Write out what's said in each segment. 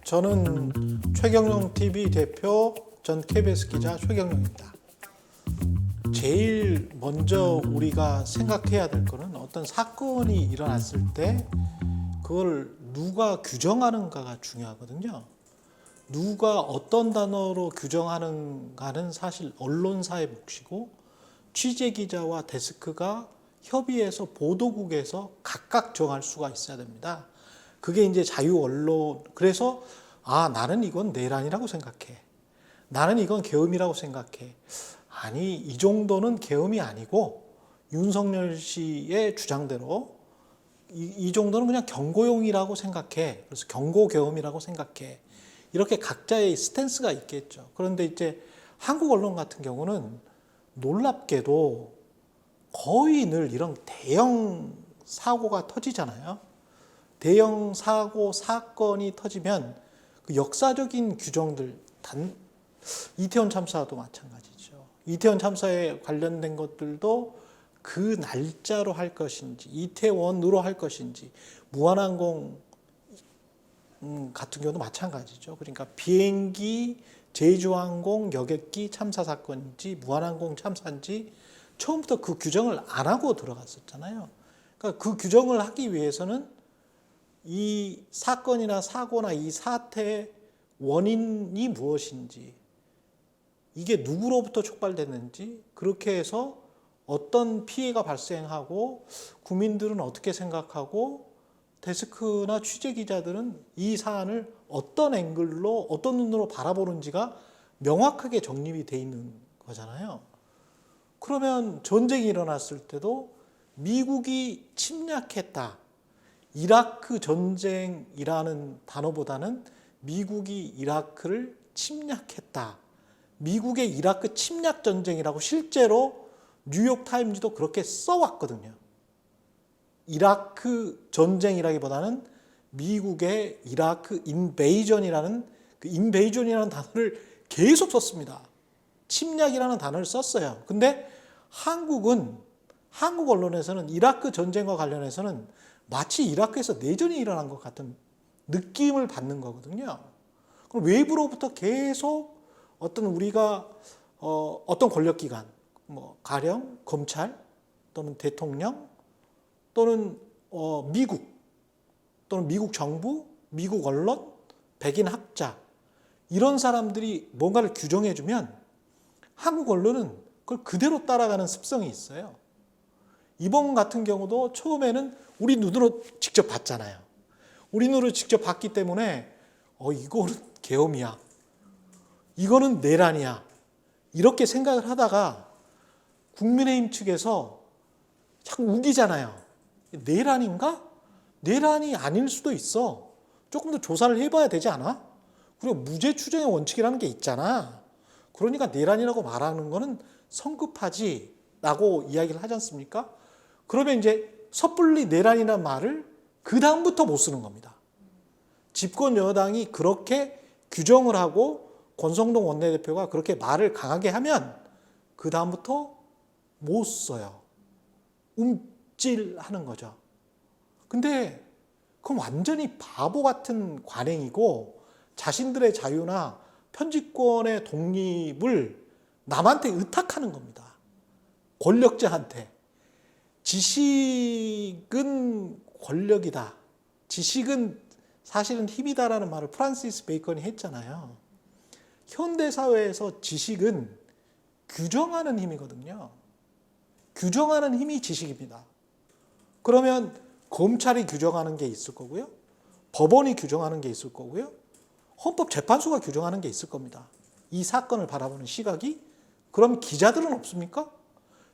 저는 최경영 TV 대표 전 KBS 기자 최경영입니다. 제일 먼저 우리가 생각해야 될 거는 어떤 사건이 일어났을 때 그걸 누가 규정하는가가 중요하거든요. 누가 어떤 단어로 규정하는가는 사실 언론사의 몫이고 취재기자와 데스크가 협의해서 보도국에서 각각 정할 수가 있어야 됩니다. 그게 이제 자유 언론. 그래서 나는 이건 내란이라고 생각해. 나는 이건 계엄이라고 생각해. 아니, 이 정도는 계엄이 아니고 윤석열 씨의 주장대로 이 정도는 그냥 경고용이라고 생각해. 그래서 경고계엄이라고 생각해. 이렇게 각자의 스탠스가 있겠죠. 그런데 이제 한국 언론 같은 경우는 놀랍게도 거의 늘 이런 대형 사고가 터지잖아요. 대형 사고, 사건이 터지면 그 역사적인 규정들, 이태원 참사도 마찬가지죠. 이태원 참사에 관련된 것들도 그 날짜로 할 것인지, 이태원으로 할 것인지, 무한항공 같은 경우도 마찬가지죠. 그러니까 비행기, 제주항공, 여객기 참사 사건인지, 무한항공 참사인지 처음부터 그 규정을 안 하고 들어갔었잖아요. 그러니까 그 규정을 하기 위해서는 이 사건이나 사고나 이 사태의 원인이 무엇인지, 이게 누구로부터 촉발됐는지, 그렇게 해서 어떤 피해가 발생하고 국민들은 어떻게 생각하고 데스크나 취재기자들은 이 사안을 어떤 앵글로 어떤 눈으로 바라보는지가 명확하게 정립이 돼 있는 거잖아요. 그러면 전쟁이 일어났을 때도 미국이 침략했다. 이라크 전쟁이라는 단어보다는 미국이 이라크를 침략했다. 미국의 이라크 침략 전쟁이라고 실제로 뉴욕타임즈도 그렇게 써왔거든요. 이라크 전쟁이라기보다는 미국의 이라크 인베이전이라는 그 인베이전이라는 단어를 계속 썼습니다. 침략이라는 단어를 썼어요. 근데 한국 언론에서는 이라크 전쟁과 관련해서는 마치 이라크에서 내전이 일어난 것 같은 느낌을 받는 거거든요. 그럼 외부로부터 계속 어떤 우리가 어떤 권력기관, 가령 검찰 또는 대통령 또는 미국 또는 미국 정부, 미국 언론, 백인 학자 이런 사람들이 뭔가를 규정해주면 한국 언론은 그걸 그대로 따라가는 습성이 있어요. 이번 같은 경우도 처음에는 우리 눈으로 직접 봤잖아요. 우리 눈으로 직접 봤기 때문에 이거는 계엄이야. 이거는 내란이야. 이렇게 생각을 하다가 국민의힘 측에서 자꾸 우기잖아요. 내란인가? 내란이 아닐 수도 있어. 조금 더 조사를 해봐야 되지 않아? 그리고 무죄 추정의 원칙이라는 게 있잖아. 그러니까 내란이라고 말하는 거는 성급하지 라고 이야기를 하지 않습니까? 그러면 이제 섣불리 내란이라는 말을 그 다음부터 못 쓰는 겁니다. 집권 여당이 그렇게 규정을 하고 권성동 원내대표가 그렇게 말을 강하게 하면 그 다음부터 못 써요. 움찔하는 거죠. 근데 그건 완전히 바보 같은 관행이고 자신들의 자유나 편집권의 독립을 남한테 의탁하는 겁니다. 권력자한테. 지식은 권력이다. 지식은 사실은 힘이다라는 말을 프란시스 베이컨이 했잖아요. 현대사회에서 지식은 규정하는 힘이거든요. 규정하는 힘이 지식입니다. 그러면 검찰이 규정하는 게 있을 거고요. 법원이 규정하는 게 있을 거고요. 헌법재판소가 규정하는 게 있을 겁니다. 이 사건을 바라보는 시각이. 그럼 기자들은 없습니까?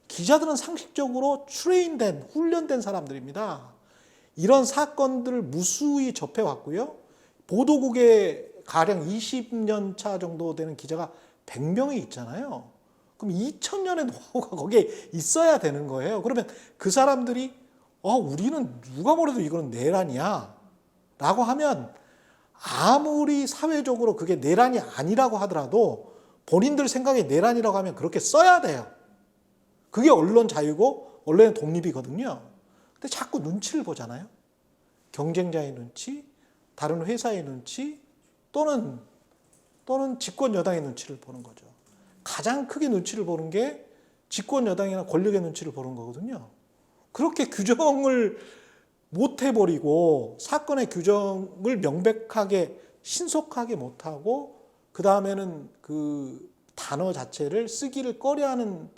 기자들은 상식적으로 트레인된, 훈련된 사람들입니다. 이런 사건들을 무수히 접해왔고요. 보도국에 가령 20년 차 정도 되는 기자가 100명이 있잖아요. 그럼 2000년의 노하우가 거기에 있어야 되는 거예요. 그러면 그 사람들이 우리는 누가 뭐래도 이거는 내란이야 라고 하면 아무리 사회적으로 그게 내란이 아니라고 하더라도 본인들 생각에 내란이라고 하면 그렇게 써야 돼요. 그게 언론 자유고 언론의 독립이거든요. 근데 자꾸 눈치를 보잖아요. 경쟁자의 눈치, 다른 회사의 눈치, 또는 집권 여당의 눈치를 보는 거죠. 가장 크게 눈치를 보는 게 집권 여당이나 권력의 눈치를 보는 거거든요. 그렇게 규정을 못 해버리고 사건의 규정을 명백하게 신속하게 못하고 그 다음에는 그 단어 자체를 쓰기를 꺼려하는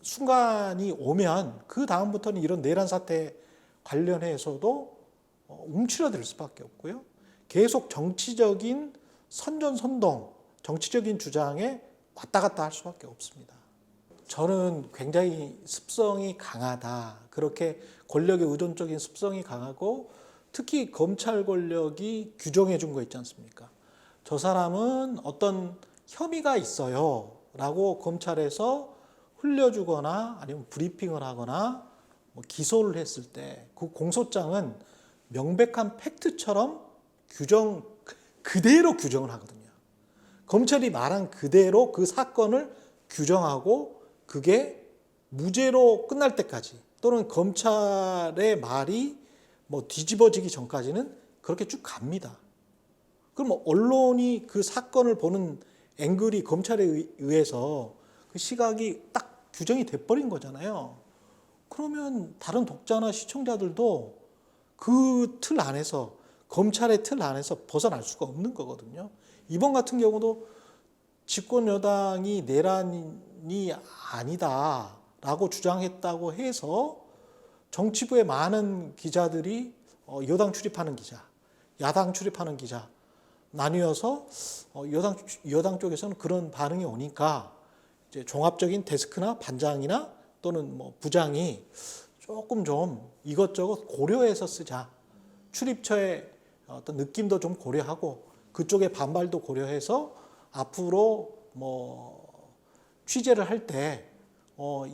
순간이 오면 그 다음부터는 이런 내란 사태 관련해서도 움츠러들 수밖에 없고요. 계속 정치적인 선전선동, 정치적인 주장에 왔다 갔다 할 수밖에 없습니다. 저는 굉장히 습성이 강하다. 그렇게 권력의 의존적인 습성이 강하고 특히 검찰 권력이 규정해 준 거 있지 않습니까? 저 사람은 어떤 혐의가 있어요 라고 검찰에서 흘려주거나 아니면 브리핑을 하거나 기소를 했을 때 그 공소장은 명백한 팩트처럼 그대로 규정을 하거든요. 검찰이 말한 그대로 그 사건을 규정하고 그게 무죄로 끝날 때까지 또는 검찰의 말이 뒤집어지기 전까지는 그렇게 쭉 갑니다. 그럼 언론이 그 사건을 보는 앵글이 검찰에 의해서 그 시각이 딱 규정이 돼버린 거잖아요. 그러면 다른 독자나 시청자들도 그 틀 안에서 검찰의 틀 안에서 벗어날 수가 없는 거거든요. 이번 같은 경우도 집권 여당이 내란이 아니다라고 주장했다고 해서 정치부의 많은 기자들이 여당 출입하는 기자, 야당 출입하는 기자 나뉘어서 여당 쪽에서는 그런 반응이 오니까 이제 종합적인 데스크나 반장이나 또는 부장이 조금 좀 이것저것 고려해서 쓰자. 출입처의 어떤 느낌도 좀 고려하고 그쪽의 반발도 고려해서 앞으로 취재를 할 때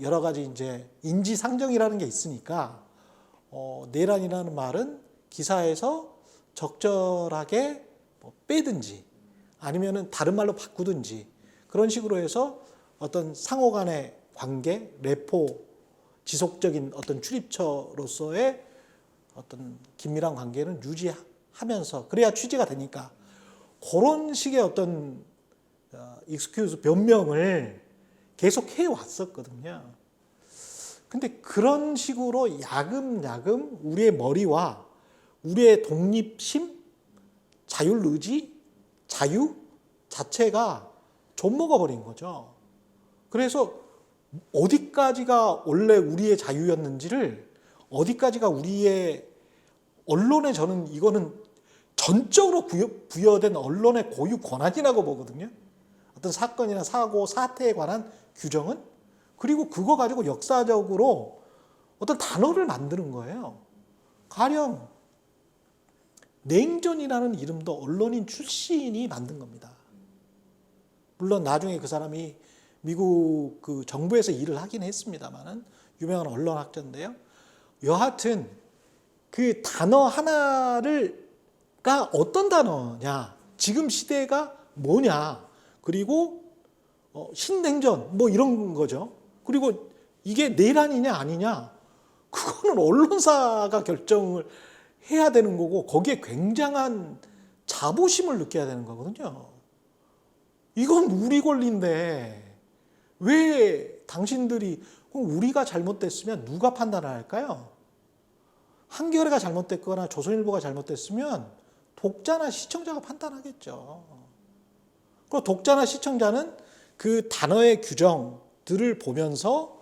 여러 가지 이제 인지상정이라는 게 있으니까 내란이라는 말은 기사에서 적절하게 빼든지 아니면은 다른 말로 바꾸든지 그런 식으로 해서 어떤 상호 간의 관계, 레포, 지속적인 어떤 출입처로서의 어떤 긴밀한 관계는 유지하면서 그래야 취재가 되니까 그런 식의 어떤 익스큐즈 변명을 계속 해왔었거든요. 근데 그런 식으로 야금야금 우리의 머리와 우리의 독립심, 자율의지, 자유 자체가 좀먹어버린 거죠. 그래서 어디까지가 원래 우리의 자유였는지를 어디까지가 우리의 언론에 저는 이거는 전적으로 부여된 언론의 고유 권한이라고 보거든요. 어떤 사건이나 사고, 사태에 관한 규정은 그리고 그거 가지고 역사적으로 어떤 단어를 만드는 거예요. 가령 냉전이라는 이름도 언론인 출신이 만든 겁니다. 물론 나중에 그 사람이 미국 그 정부에서 일을 하긴 했습니다만은 유명한 언론학자인데요. 여하튼 그 단어 하나가 어떤 단어냐, 지금 시대가 뭐냐, 그리고 신냉전 이런 거죠. 그리고 이게 내란이냐 아니냐, 그거는 언론사가 결정을 해야 되는 거고 거기에 굉장한 자부심을 느껴야 되는 거거든요. 이건 우리 권리인데 왜 당신들이 우리가 잘못됐으면 누가 판단을 할까요? 한겨레가 잘못됐거나 조선일보가 잘못됐으면 독자나 시청자가 판단하겠죠. 그리고 독자나 시청자는 그 단어의 규정들을 보면서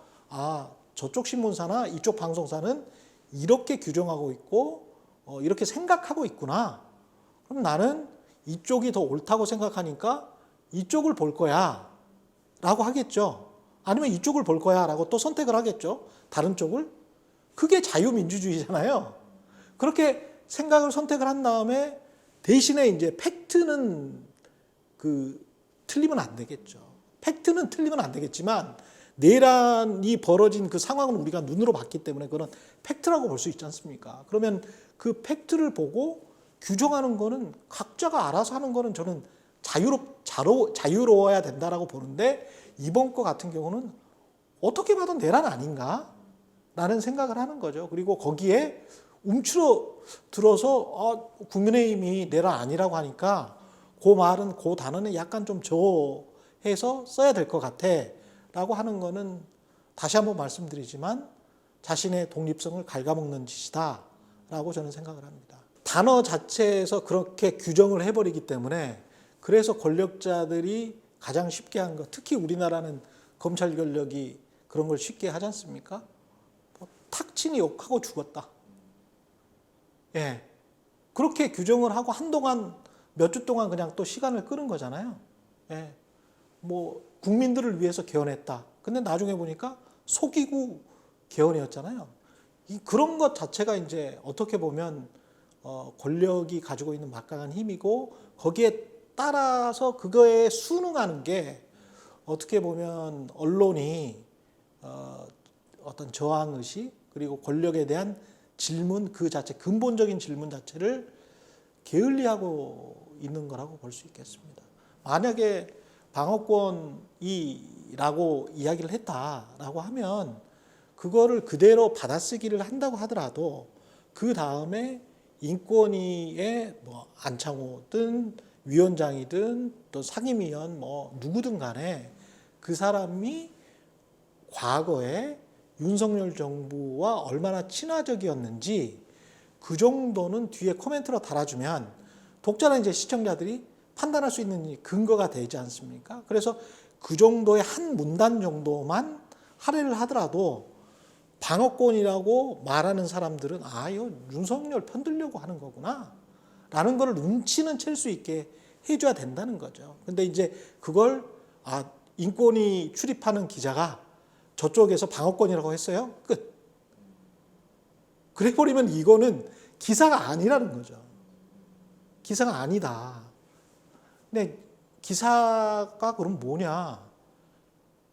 저쪽 신문사나 이쪽 방송사는 이렇게 규정하고 있고 이렇게 생각하고 있구나. 그럼 나는 이쪽이 더 옳다고 생각하니까 이쪽을 볼 거야 라고 하겠죠. 아니면 이쪽을 볼 거야 라고 또 선택을 하겠죠. 다른 쪽을. 그게 자유민주주의잖아요. 그렇게 생각을 선택을 한 다음에 대신에 이제 팩트는 틀리면 안 되겠죠. 팩트는 틀리면 안 되겠지만 내란이 벌어진 그 상황은 우리가 눈으로 봤기 때문에 그건 팩트라고 볼 수 있지 않습니까? 그러면 그 팩트를 보고 규정하는 거는 각자가 알아서 하는 거는 저는 자유로워야 된다라고 보는데 이번 거 같은 경우는 어떻게 봐도 내란 아닌가? 라는 생각을 하는 거죠. 그리고 거기에 움츠러 들어서 국민의힘이 내란 아니라고 하니까 그 말은 그 단어는 약간 좀 저해서 써야 될 것 같아 라고 하는 거는 다시 한번 말씀드리지만 자신의 독립성을 갉아먹는 짓이다 라고 저는 생각을 합니다. 단어 자체에서 그렇게 규정을 해버리기 때문에 그래서 권력자들이 가장 쉽게 한 거, 특히 우리나라는 검찰 권력이 그런 걸 쉽게 하지 않습니까? 탁친이 욕하고 죽었다. 예. 그렇게 규정을 하고 한동안 몇 주 동안 그냥 또 시간을 끄는 거잖아요. 예. 뭐 국민들을 위해서 개헌했다. 근데 나중에 보니까 속이고 개헌이었잖아요. 그런 것 자체가 이제 어떻게 보면 권력이 가지고 있는 막강한 힘이고 거기에 따라서 그거에 순응하는 게 어떻게 보면 언론이 어떤 저항의식 그리고 권력에 대한 질문 그 자체 근본적인 질문 자체를 게을리하고 있는 거라고 볼 수 있겠습니다. 만약에 방어권이라고 이야기를 했다라고 하면 그거를 그대로 받아쓰기를 한다고 하더라도 그 다음에 인권위의 뭐 안창호든 위원장이든 또 상임위원 뭐 누구든 간에 그 사람이 과거에 윤석열 정부와 얼마나 친화적이었는지 그 정도는 뒤에 코멘트로 달아주면 독자나 이제 시청자들이 판단할 수 있는 근거가 되지 않습니까? 그래서 그 정도의 한 문단 정도만 할애를 하더라도 방어권이라고 말하는 사람들은 이거 윤석열 편들려고 하는 거구나 라는 걸 눈치는 챌 수 있게 해줘야 된다는 거죠. 근데 이제 그걸 인권위 출입하는 기자가 저쪽에서 방어권이라고 했어요. 끝. 그래버리면 이거는 기사가 아니라는 거죠. 기사가 아니다. 근데 기사가 그럼 뭐냐?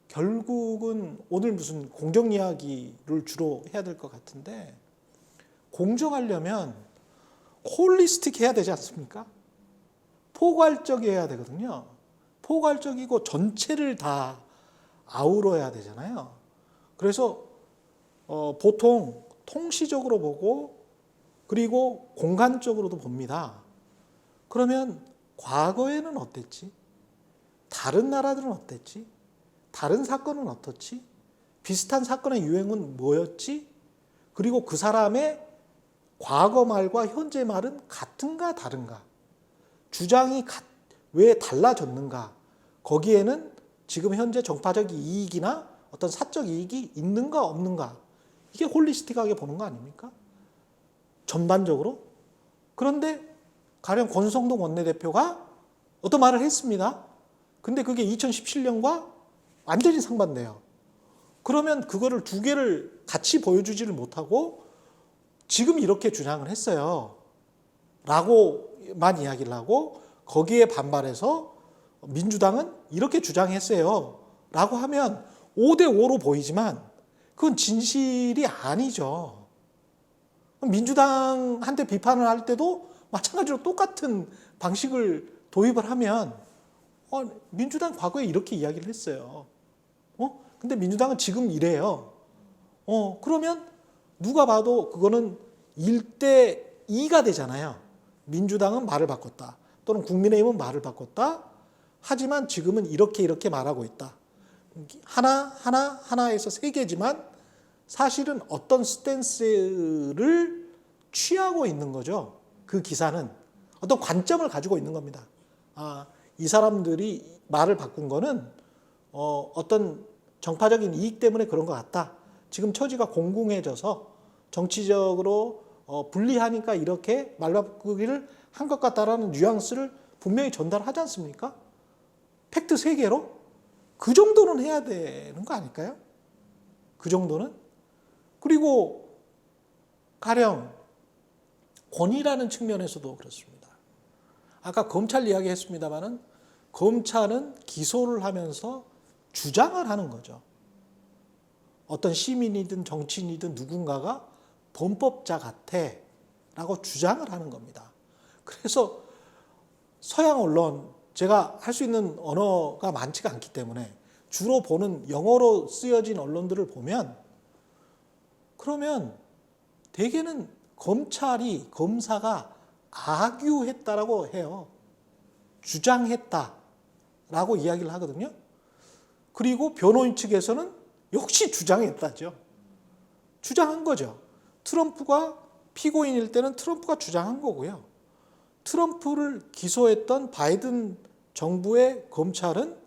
결국은 오늘 무슨 공정 이야기를 주로 해야 될 것 같은데 공정하려면 홀리스틱 해야 되지 않습니까? 포괄적이어야 되거든요. 포괄적이고 전체를 다 아우러야 되잖아요. 그래서 보통 통시적으로 보고 그리고 공간적으로도 봅니다. 그러면 과거에는 어땠지? 다른 나라들은 어땠지? 다른 사건은 어떻지? 비슷한 사건의 유행은 뭐였지? 그리고 그 사람의 과거 말과 현재 말은 같은가 다른가? 주장이 왜 달라졌는가? 거기에는 지금 현재 정파적 이익이나 어떤 사적 이익이 있는가 없는가? 이게 홀리스틱하게 보는 거 아닙니까? 전반적으로. 그런데 가령 권성동 원내대표가 어떤 말을 했습니다. 근데 그게 2017년과 완전히 상반돼요. 그러면 그거를 두 개를 같이 보여주지를 못하고 지금 이렇게 주장을 했어요. 라고만 이야기를 하고 거기에 반발해서 민주당은 이렇게 주장했어요. 라고 하면 5대5로 보이지만 그건 진실이 아니죠. 민주당한테 비판을 할 때도 마찬가지로 똑같은 방식을 도입을 하면 민주당 과거에 이렇게 이야기를 했어요. 근데 민주당은 지금 이래요. 그러면 누가 봐도 그거는 1대2가 되잖아요. 민주당은 말을 바꿨다. 또는 국민의힘은 말을 바꿨다. 하지만 지금은 이렇게 말하고 있다. 하나에서 세 개지만 사실은 어떤 스탠스를 취하고 있는 거죠. 그 기사는 어떤 관점을 가지고 있는 겁니다. 이 사람들이 말을 바꾼 거는 어떤 정파적인 이익 때문에 그런 것 같다. 지금 처지가 공공해져서 정치적으로 불리하니까 이렇게 말 바꾸기를 한 것 같다라는 뉘앙스를 분명히 전달하지 않습니까? 팩트 3개로? 그 정도는 해야 되는 거 아닐까요? 그 정도는? 그리고 가령 권위라는 측면에서도 그렇습니다. 아까 검찰 이야기 했습니다마는 검찰은 기소를 하면서 주장을 하는 거죠. 어떤 시민이든 정치인이든 누군가가 범법자 같아 라고 주장을 하는 겁니다. 그래서 서양 언론, 제가 할 수 있는 언어가 많지가 않기 때문에 주로 보는 영어로 쓰여진 언론들을 보면 그러면 대개는 검사가 악유했다라고 해요. 주장했다라고 이야기를 하거든요. 그리고 변호인 측에서는 역시 주장했다죠. 주장한 거죠. 트럼프가 피고인일 때는 트럼프가 주장한 거고요. 트럼프를 기소했던 바이든 정부의 검찰은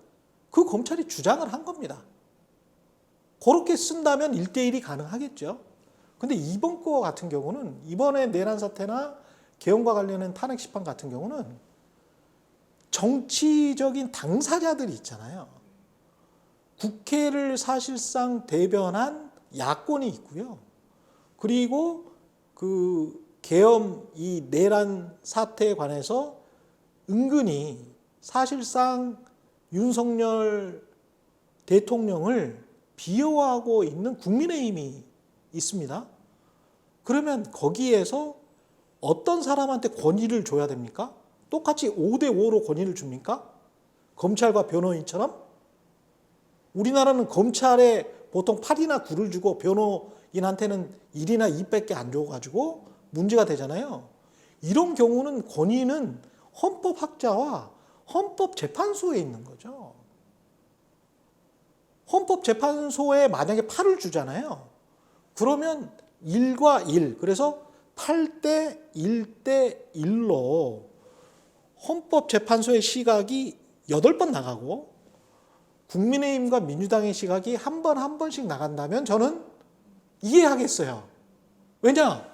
그 검찰이 주장을 한 겁니다. 그렇게 쓴다면 1대1이 가능하겠죠. 근데 이번 거 같은 경우는, 이번에 내란 사태나 계엄과 관련된 탄핵 심판 같은 경우는 정치적인 당사자들이 있잖아요. 국회를 사실상 대변한 야권이 있고요. 그리고 그 계엄, 이 내란 사태에 관해서 은근히 사실상 윤석열 대통령을 비호하고 있는 국민의힘이 있습니다. 그러면 거기에서 어떤 사람한테 권위를 줘야 됩니까? 똑같이 5대5로 권위를 줍니까? 검찰과 변호인처럼? 우리나라는 검찰에 보통 8이나 9를 주고 변호인한테는 1이나 2밖에 안 줘가지고 문제가 되잖아요. 이런 경우는 권위는 헌법학자와 헌법재판소에 있는 거죠. 헌법재판소에 만약에 8을 주잖아요. 그러면 1과 1, 그래서 8대 1대 1로 헌법재판소의 시각이 8번 나가고 국민의힘과 민주당의 시각이 한 번씩 나간다면 저는 이해하겠어요. 왜냐?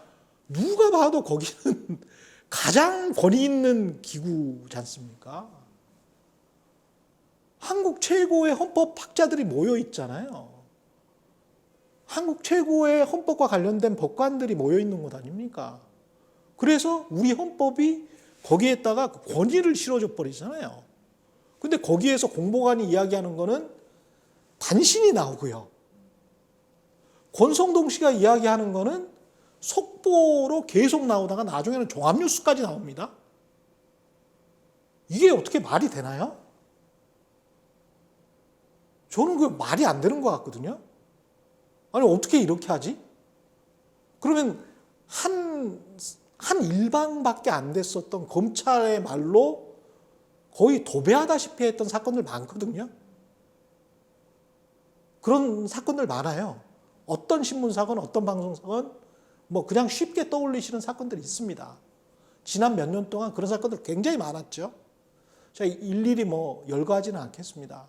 누가 봐도 거기는 가장 권위 있는 기구지 않습니까? 한국 최고의 헌법학자들이 모여 있잖아요. 한국 최고의 헌법과 관련된 법관들이 모여 있는 것 아닙니까? 그래서 우리 헌법이 거기에다가 권위를 실어줘 버리잖아요. 근데 거기에서 공보관이 이야기하는 거는 단신이 나오고요. 권성동 씨가 이야기하는 거는 속보로 계속 나오다가 나중에는 종합뉴스까지 나옵니다. 이게 어떻게 말이 되나요? 저는 그 말이 안 되는 것 같거든요. 아니, 어떻게 이렇게 하지? 그러면 한 일방밖에 안 됐었던 검찰의 말로 거의 도배하다시피 했던 사건들 많거든요. 그런 사건들 많아요. 어떤 신문사건, 어떤 방송사건, 뭐 그냥 쉽게 떠올리시는 사건들이 있습니다. 지난 몇 년 동안 그런 사건들 굉장히 많았죠. 제가 일일이 뭐 열거하지는 않겠습니다.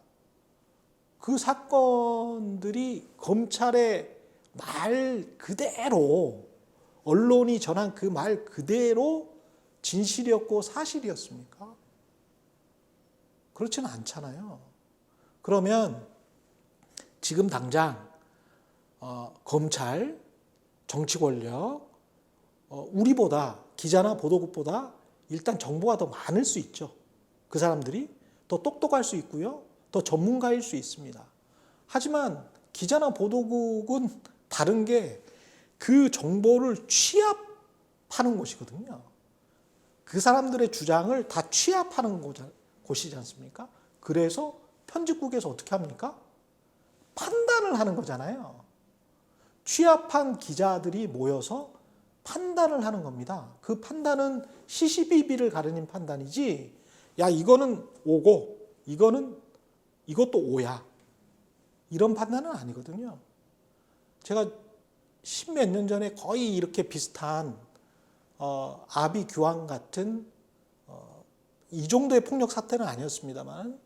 그 사건들이 검찰의 말 그대로, 언론이 전한 그 말 그대로 진실이었고 사실이었습니까? 그렇지는 않잖아요. 그러면 지금 당장 검찰, 정치 권력, 우리보다, 기자나 보도국보다 일단 정보가 더 많을 수 있죠. 그 사람들이 더 똑똑할 수 있고요. 더 전문가일 수 있습니다. 하지만 기자나 보도국은 다른 게 그 정보를 취합하는 곳이거든요. 그 사람들의 주장을 다 취합하는 곳이지 않습니까? 그래서 편집국에서 어떻게 합니까? 판단을 하는 거잖아요. 취합한 기자들이 모여서 판단을 하는 겁니다. 그 판단은 시시비비를 가르는 판단이지, 야, 이거는 오고 이것도 오야, 이런 판단은 아니거든요. 제가 십몇 년 전에 거의 이렇게 비슷한 아비규환 같은 이 정도의 폭력 사태는 아니었습니다만,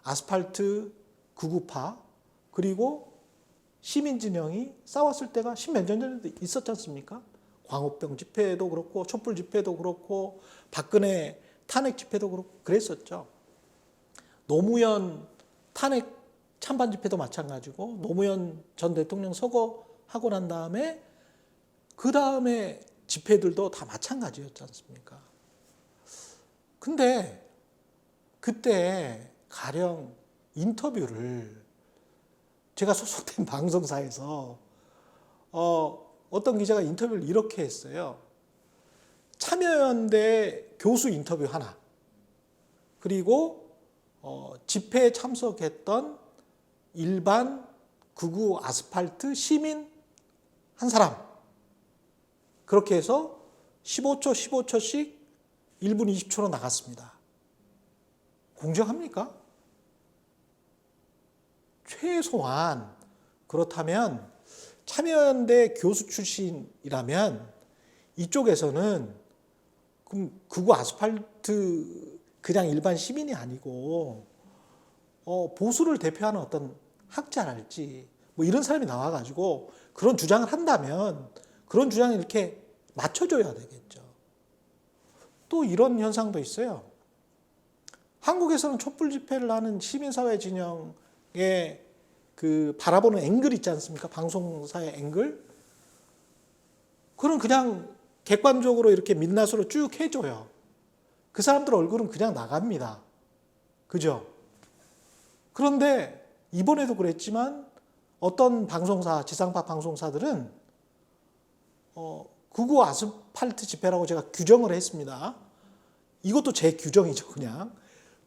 아스팔트 극우파 그리고 시민진영이 싸웠을 때가 십몇 년 전에도 있었지 않습니까? 광우병 집회도 그렇고 촛불 집회도 그렇고 박근혜 탄핵 집회도 그렇고 그랬었죠. 노무현 탄핵 찬반 집회도 마찬가지고, 노무현 전 대통령 서거하고 난 다음에 그 다음에 집회들도 다 마찬가지였지 않습니까? 근데 그때 가령 인터뷰를 제가 소속된 방송사에서 어떤 기자가 인터뷰를 이렇게 했어요. 참여연대 교수 인터뷰 하나, 그리고 집회에 참석했던 일반 극우 아스팔트 시민 한 사람, 그렇게 해서 15초, 15초씩 1분 20초로 나갔습니다. 공정합니까? 최소한 그렇다면 참여연대 교수 출신이라면 이쪽에서는 그럼 극우 아스팔트 그냥 일반 시민이 아니고 보수를 대표하는 어떤 학자랄지 뭐 이런 사람이 나와가지고 그런 주장을 한다면 그런 주장을 이렇게 맞춰줘야 되겠죠. 또 이런 현상도 있어요. 한국에서는 촛불 집회를 하는 시민사회 진영의 그 바라보는 앵글 있지 않습니까? 방송사의 앵글. 그건 그냥 객관적으로 이렇게 민낯으로 쭉 해줘요. 그 사람들 얼굴은 그냥 나갑니다. 그죠? 그런데 이번에도 그랬지만 어떤 방송사, 지상파 방송사들은 극우 아스팔트 집회라고 제가 규정을 했습니다. 이것도 제 규정이죠, 그냥.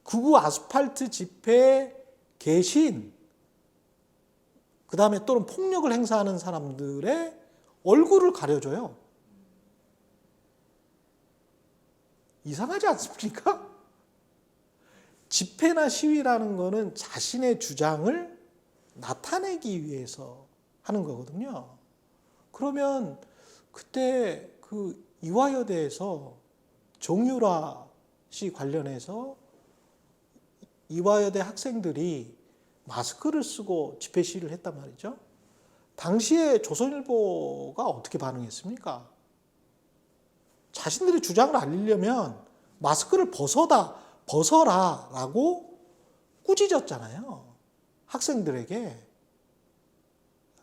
극우 아스팔트 집회에 계신 그 다음에 또는 폭력을 행사하는 사람들의 얼굴을 가려줘요. 이상하지 않습니까? 집회나 시위라는 거는 자신의 주장을 나타내기 위해서 하는 거거든요. 그러면 그때 그 이화여대에서 정유라 씨 관련해서 이화여대 학생들이 마스크를 쓰고 집회 시위를 했단 말이죠. 당시에 조선일보가 어떻게 반응했습니까? 자신들의 주장을 알리려면 마스크를 벗어라 라고 꾸짖었잖아요. 학생들에게.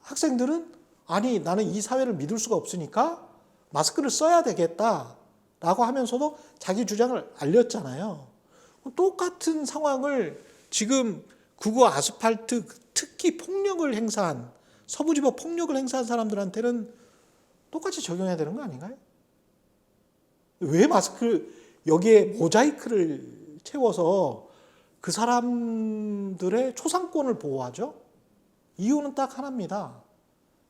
학생들은 아니 나는 이 사회를 믿을 수가 없으니까 마스크를 써야 되겠다 라고 하면서도 자기 주장을 알렸잖아요. 똑같은 상황을 지금 극우 아스팔트 특히 폭력을 행사한 서부지법 폭력을 행사한 사람들한테는 똑같이 적용해야 되는 거 아닌가요? 왜 마스크 여기에 모자이크를 채워서 그 사람들의 초상권을 보호하죠? 이유는 딱 하나입니다.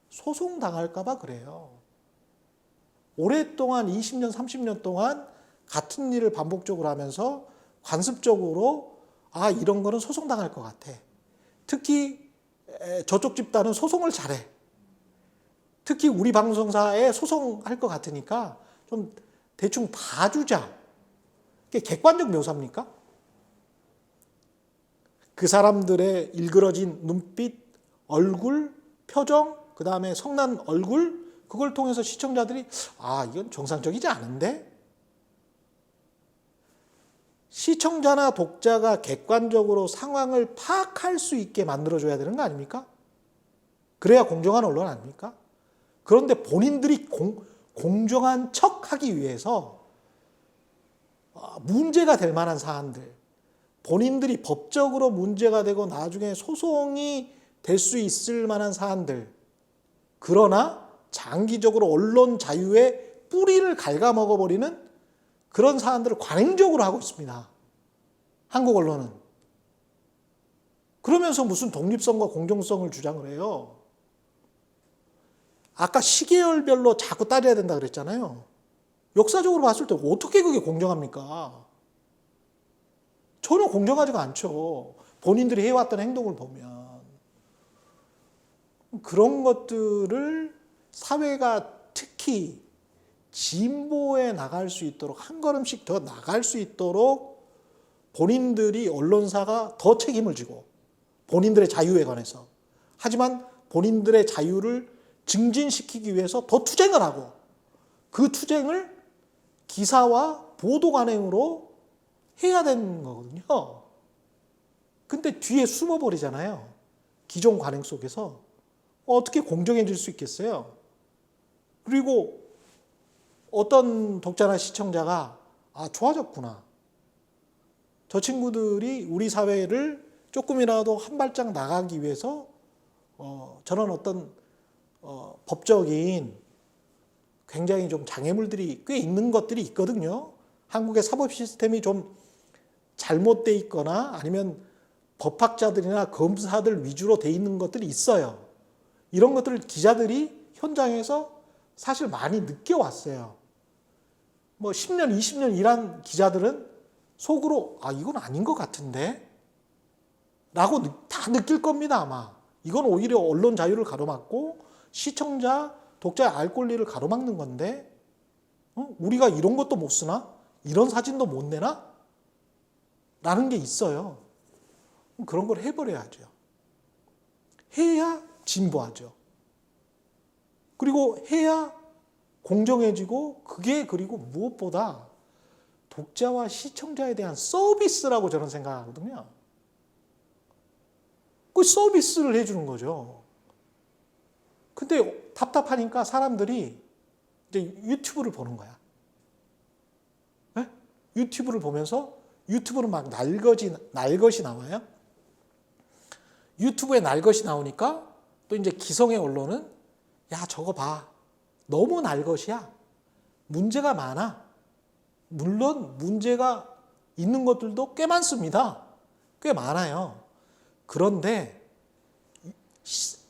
소송당할까 봐 그래요. 오랫동안 20년, 30년 동안 같은 일을 반복적으로 하면서 관습적으로 이런 거는 소송당할 것 같아. 특히 저쪽 집단은 소송을 잘해. 특히 우리 방송사에 소송할 것 같으니까 좀 대충 봐주자. 이게 객관적 묘사입니까? 그 사람들의 일그러진 눈빛, 얼굴, 표정, 그 다음에 성난 얼굴, 그걸 통해서 시청자들이 이건 정상적이지 않은데? 시청자나 독자가 객관적으로 상황을 파악할 수 있게 만들어줘야 되는 거 아닙니까? 그래야 공정한 언론 아닙니까? 그런데 본인들이 공정한 척하기 위해서 문제가 될 만한 사안들, 본인들이 법적으로 문제가 되고 나중에 소송이 될 수 있을 만한 사안들, 그러나 장기적으로 언론 자유의 뿌리를 갉아먹어버리는 그런 사안들을 관행적으로 하고 있습니다. 한국 언론은. 그러면서 무슨 독립성과 공정성을 주장을 해요. 아까 시계열별로 자꾸 따져야 된다 그랬잖아요. 역사적으로 봤을 때 어떻게 그게 공정합니까? 전혀 공정하지가 않죠. 본인들이 해왔던 행동을 보면. 그런 것들을 사회가 특히 진보에 나갈 수 있도록 한 걸음씩 더 나갈 수 있도록 본인들이 언론사가 더 책임을 지고 본인들의 자유에 관해서 하지만 본인들의 자유를 증진시키기 위해서 더 투쟁을 하고 그 투쟁을 기사와 보도 관행으로 해야 되는 거거든요. 근데 뒤에 숨어버리잖아요. 기존 관행 속에서. 어떻게 공정해질 수 있겠어요? 그리고 어떤 독자나 시청자가 좋아졌구나. 저 친구들이 우리 사회를 조금이라도 한 발짝 나가기 위해서 저런 어떤 법적인 굉장히 좀 장애물들이 꽤 있는 것들이 있거든요. 한국의 사법 시스템이 좀 잘못돼 있거나 아니면 법학자들이나 검사들 위주로 돼 있는 것들이 있어요. 이런 것들을 기자들이 현장에서 사실 많이 느껴왔어요. 뭐 10년, 20년 일한 기자들은 속으로 이건 아닌 것 같은데? 라고 다 느낄 겁니다, 아마. 이건 오히려 언론 자유를 가로막고 시청자, 독자의 알 권리를 가로막는 건데, 우리가 이런 것도 못 쓰나? 이런 사진도 못 내나? 라는 게 있어요. 그런 걸 해버려야죠. 해야 진보하죠. 그리고 해야 공정해지고, 그게 그리고 무엇보다 독자와 시청자에 대한 서비스라고 저는 생각하거든요. 그 서비스를 해주는 거죠. 근데 답답하니까 사람들이 이제 유튜브를 보는 거야. 네? 유튜브를 보면서 유튜브는 막 날것이 나와요. 유튜브에 날것이 나오니까 또 이제 기성의 언론은 야, 저거 봐. 너무 날것이야. 문제가 많아. 물론 문제가 있는 것들도 꽤 많습니다. 꽤 많아요. 그런데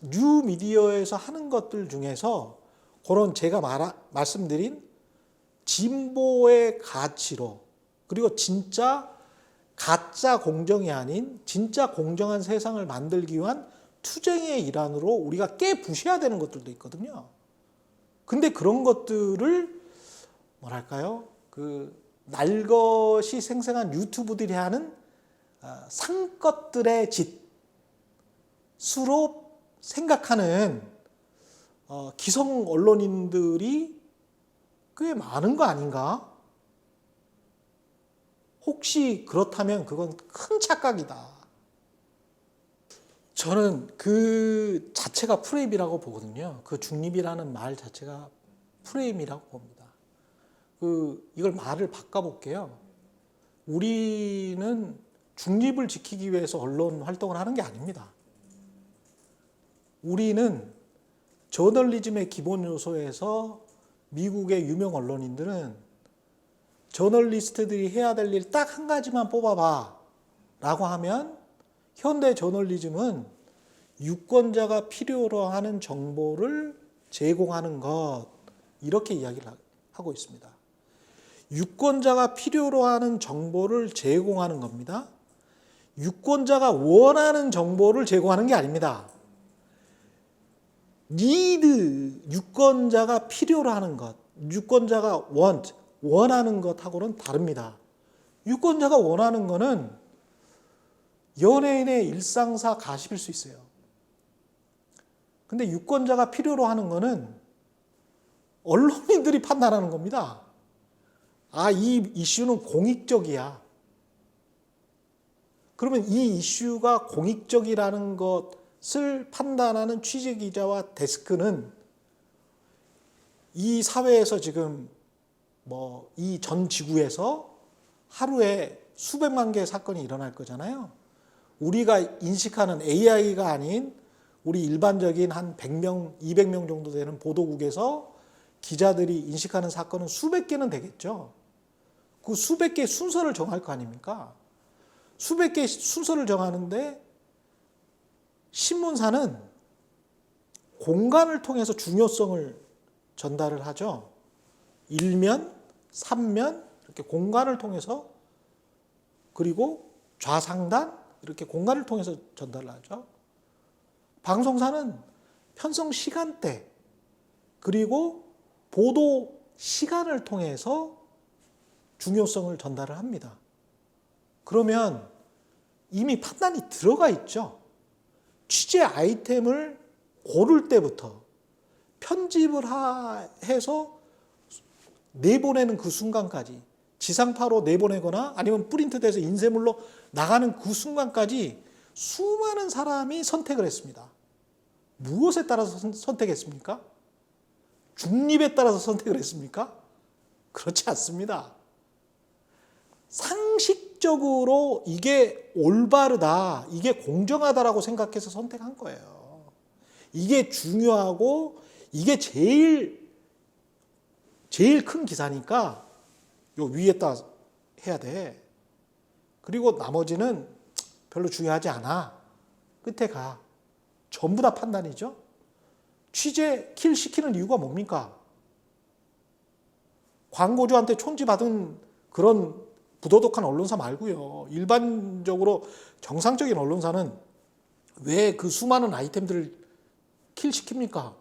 뉴 미디어에서 하는 것들 중에서 그런 제가 말씀드린 진보의 가치로, 그리고 진짜 가짜 공정이 아닌 진짜 공정한 세상을 만들기 위한 투쟁의 일환으로 우리가 깨부셔야 되는 것들도 있거든요. 근데 그런 것들을 뭐랄까요? 날것이 생생한 유튜브들이 하는 상것들의 짓으로 생각하는 기성 언론인들이 꽤 많은 거 아닌가? 혹시 그렇다면 그건 큰 착각이다. 저는 그 자체가 프레임이라고 보거든요. 그 중립이라는 말 자체가 프레임이라고 봅니다. 이걸 말을 바꿔볼게요. 우리는 중립을 지키기 위해서 언론 활동을 하는 게 아닙니다. 우리는 저널리즘의 기본 요소에서 미국의 유명 언론인들은 저널리스트들이 해야 될 일 딱 한 가지만 뽑아봐 라고 하면 현대 저널리즘은 유권자가 필요로 하는 정보를 제공하는 것, 이렇게 이야기를 하고 있습니다. 유권자가 필요로 하는 정보를 제공하는 겁니다. 유권자가 원하는 정보를 제공하는 게 아닙니다. 유권자가 필요로 하는 것, 유권자가 원하는 것하고는 다릅니다. 유권자가 원하는 것은 연예인의 일상사 가십일 수 있어요. 근데 유권자가 필요로 하는 것은 언론인들이 판단하는 겁니다. 이 이슈는 공익적이야. 그러면 이 이슈가 공익적이라는 것을 판단하는 취재기자와 데스크는 이 사회에서 지금 이 전 지구에서 하루에 수백만 개의 사건이 일어날 거잖아요. 우리가 인식하는 AI가 아닌 우리 일반적인 한 100명, 200명 정도 되는 보도국에서 기자들이 인식하는 사건은 수백 개는 되겠죠. 그 수백 개의 순서를 정할 거 아닙니까? 수백 개의 순서를 정하는데 신문사는 공간을 통해서 중요성을 전달을 하죠. 1면, 3면 이렇게 공간을 통해서, 그리고 좌상단 이렇게 공간을 통해서 전달을 하죠. 방송사는 편성 시간대 그리고 보도 시간을 통해서 중요성을 전달을 합니다. 그러면 이미 판단이 들어가 있죠. 취재 아이템을 고를 때부터 편집을 해서 내보내는 그 순간까지, 지상파로 내보내거나 아니면 프린트돼서 인쇄물로 나가는 그 순간까지 수많은 사람이 선택을 했습니다. 무엇에 따라서 선택했습니까? 중립에 따라서 선택을 했습니까? 그렇지 않습니다. 상식적으로 이게 올바르다, 이게 공정하다라고 생각해서 선택한 거예요. 이게 중요하고 이게 제일 큰 기사니까 요 위에다 해야 돼. 그리고 나머지는 별로 중요하지 않아. 끝에 가. 전부 다 판단이죠. 취재 킬 시키는 이유가 뭡니까? 광고주한테 촌지받은 그런 부도덕한 언론사 말고요. 일반적으로 정상적인 언론사는 왜 그 수많은 아이템들을 킬시킵니까?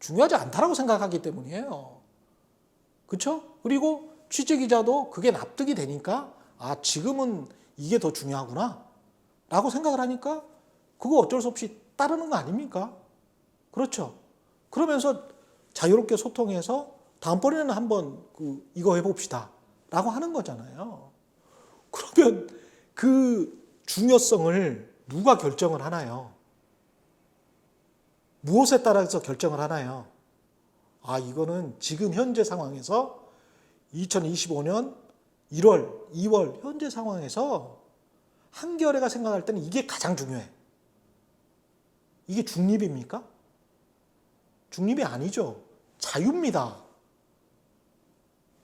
중요하지 않다라고 생각하기 때문이에요. 그렇죠? 그리고 취재기자도 그게 납득이 되니까 아, 지금은 이게 더 중요하구나 라고 생각을 하니까 그거 어쩔 수 없이 따르는 거 아닙니까? 그렇죠? 그러면서 자유롭게 소통해서 다음번에는 한번 이거 해봅시다 라고 하는 거잖아요. 그러면 그 중요성을 누가 결정을 하나요? 무엇에 따라서 결정을 하나요? 아, 이거는 지금 현재 상황에서 2025년 1월, 2월 현재 상황에서 한겨레가 생각할 때는 이게 가장 중요해. 이게 중립입니까? 중립이 아니죠. 자유입니다.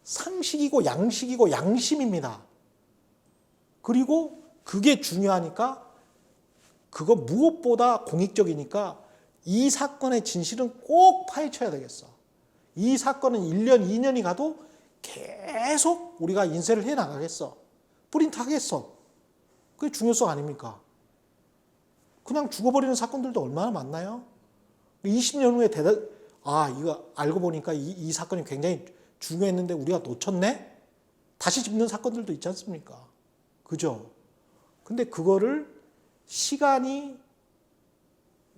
상식이고 양식이고 양심입니다. 그리고 그게 중요하니까 그거 무엇보다 공익적이니까 이 사건의 진실은 꼭 파헤쳐야 되겠어. 이 사건은 1년, 2년이 가도 계속 우리가 인쇄를 해 나가겠어. 프린트 하겠어. 그게 중요성 아닙니까? 그냥 죽어버리는 사건들도 얼마나 많나요? 20년 후에 이거 알고 보니까 이 사건이 굉장히 중요했는데 우리가 놓쳤네? 다시 짚는 사건들도 있지 않습니까? 그죠? 근데 그거를 시간이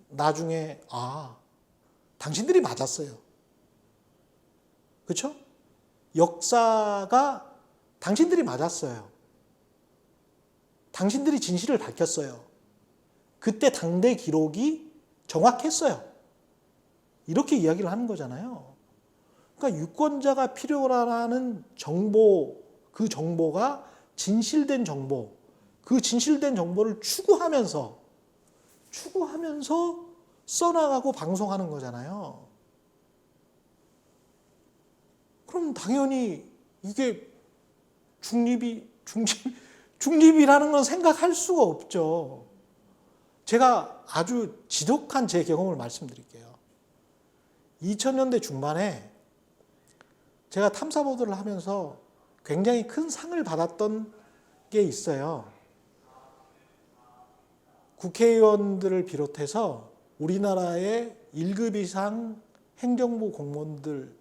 나중에 당신들이 맞았어요. 그렇죠? 역사가 당신들이 맞았어요. 당신들이 진실을 밝혔어요. 그때 당대 기록이 정확했어요. 이렇게 이야기를 하는 거잖아요. 그러니까 유권자가 필요로 정보, 그 정보가 진실된 정보, 그 진실된 정보를 추구하면서 써나가고 방송하는 거잖아요. 그럼 당연히 이게 중립이라는 건 생각할 수가 없죠. 제가 아주 지독한 제 경험을 말씀드릴게요. 2000년대 중반에 제가 탐사보도를 하면서 굉장히 큰 상을 받았던 게 있어요. 국회의원들을 비롯해서 우리나라의 1급 이상 행정부 공무원들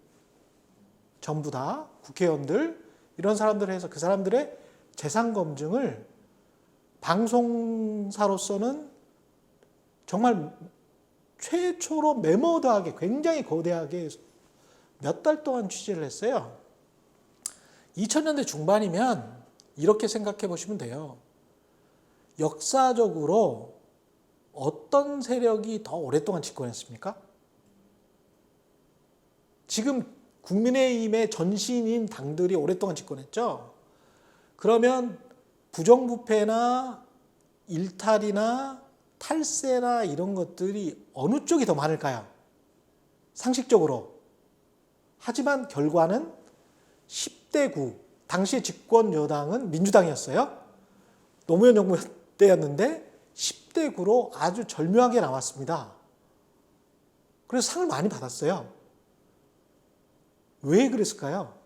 전부 다 국회의원들 이런 사람들을 해서 그 사람들의 재산 검증을 방송사로서는 정말 최초로 메모드하게 굉장히 거대하게 몇 달 동안 취재를 했어요. 2000년대 중반이면 이렇게 생각해 보시면 돼요. 역사적으로 어떤 세력이 더 오랫동안 집권했습니까? 지금 국민의힘의 전신인 당들이 오랫동안 집권했죠. 그러면 부정부패나 일탈이나 탈세나 이런 것들이 어느 쪽이 더 많을까요? 상식적으로. 하지만 결과는 10대 9. 당시의 집권 여당은 민주당이었어요. 노무현 정부 때였는데 10대 9로 아주 절묘하게 나왔습니다. 그래서 상을 많이 받았어요. 왜 그랬을까요?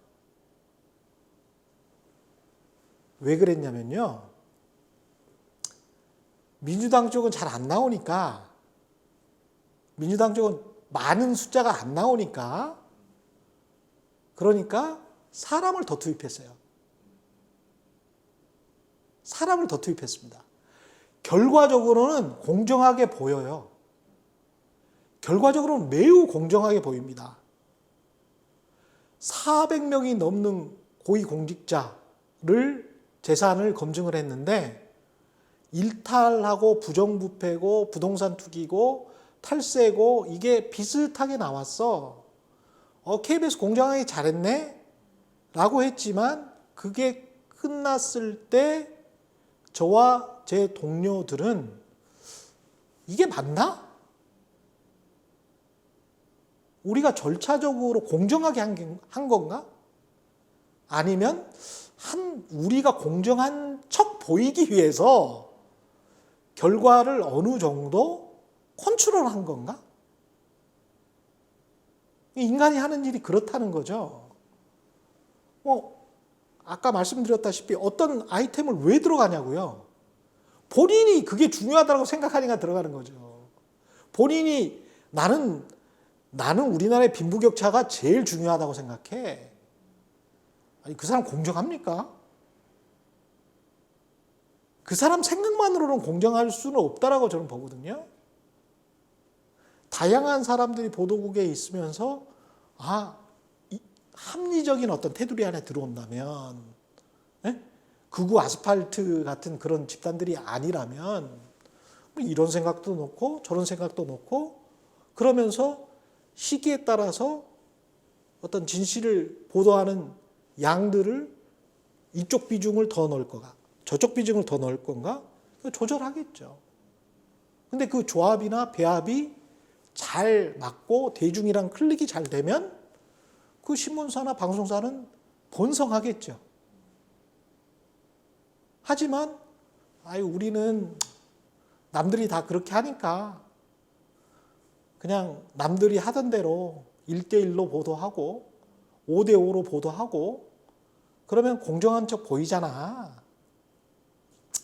왜 그랬냐면요. 민주당 쪽은 잘 안 나오니까, 민주당 쪽은 많은 숫자가 안 나오니까, 그러니까 사람을 더 투입했어요. 사람을 더 투입했습니다. 결과적으로는 공정하게 보여요. 결과적으로는 매우 공정하게 보입니다. 400명이 넘는 고위공직자를 재산을 검증을 했는데 일탈하고 부정부패고 부동산 투기고 탈세고 이게 비슷하게 나왔어. KBS 공정하게 잘했네? 라고 했지만 그게 끝났을 때 저와 제 동료들은 이게 맞나? 우리가 절차적으로 공정하게 한 건가? 아니면 우리가 공정한 척 보이기 위해서 결과를 어느 정도 컨트롤한 건가? 인간이 하는 일이 그렇다는 거죠. 아까 말씀드렸다시피 어떤 아이템을 왜 들어가냐고요. 본인이 그게 중요하다고 생각하니까 들어가는 거죠. 본인이 나는 우리나라의 빈부격차가 제일 중요하다고 생각해. 아니, 그 사람 공정합니까? 그 사람 생각만으로는 공정할 수는 없다라고 저는 보거든요. 다양한 사람들이 보도국에 있으면서 합리적인 어떤 테두리 안에 들어온다면, 극우 아스팔트 같은 그런 집단들이 아니라면 뭐 이런 생각도 놓고 저런 생각도 놓고 그러면서 시기에 따라서 어떤 진실을 보도하는 양들을 이쪽 비중을 더 넣을 거가 저쪽 비중을 더 넣을 건가 조절하겠죠. 근데 그 조합이나 배합이 잘 맞고 대중이랑 클릭이 잘 되면 그 신문사나 방송사는 번성하겠죠. 하지만 우리는 남들이 다 그렇게 하니까 그냥 남들이 하던 대로 1대1로 보도하고 5대5로 보도하고 그러면 공정한 척 보이잖아.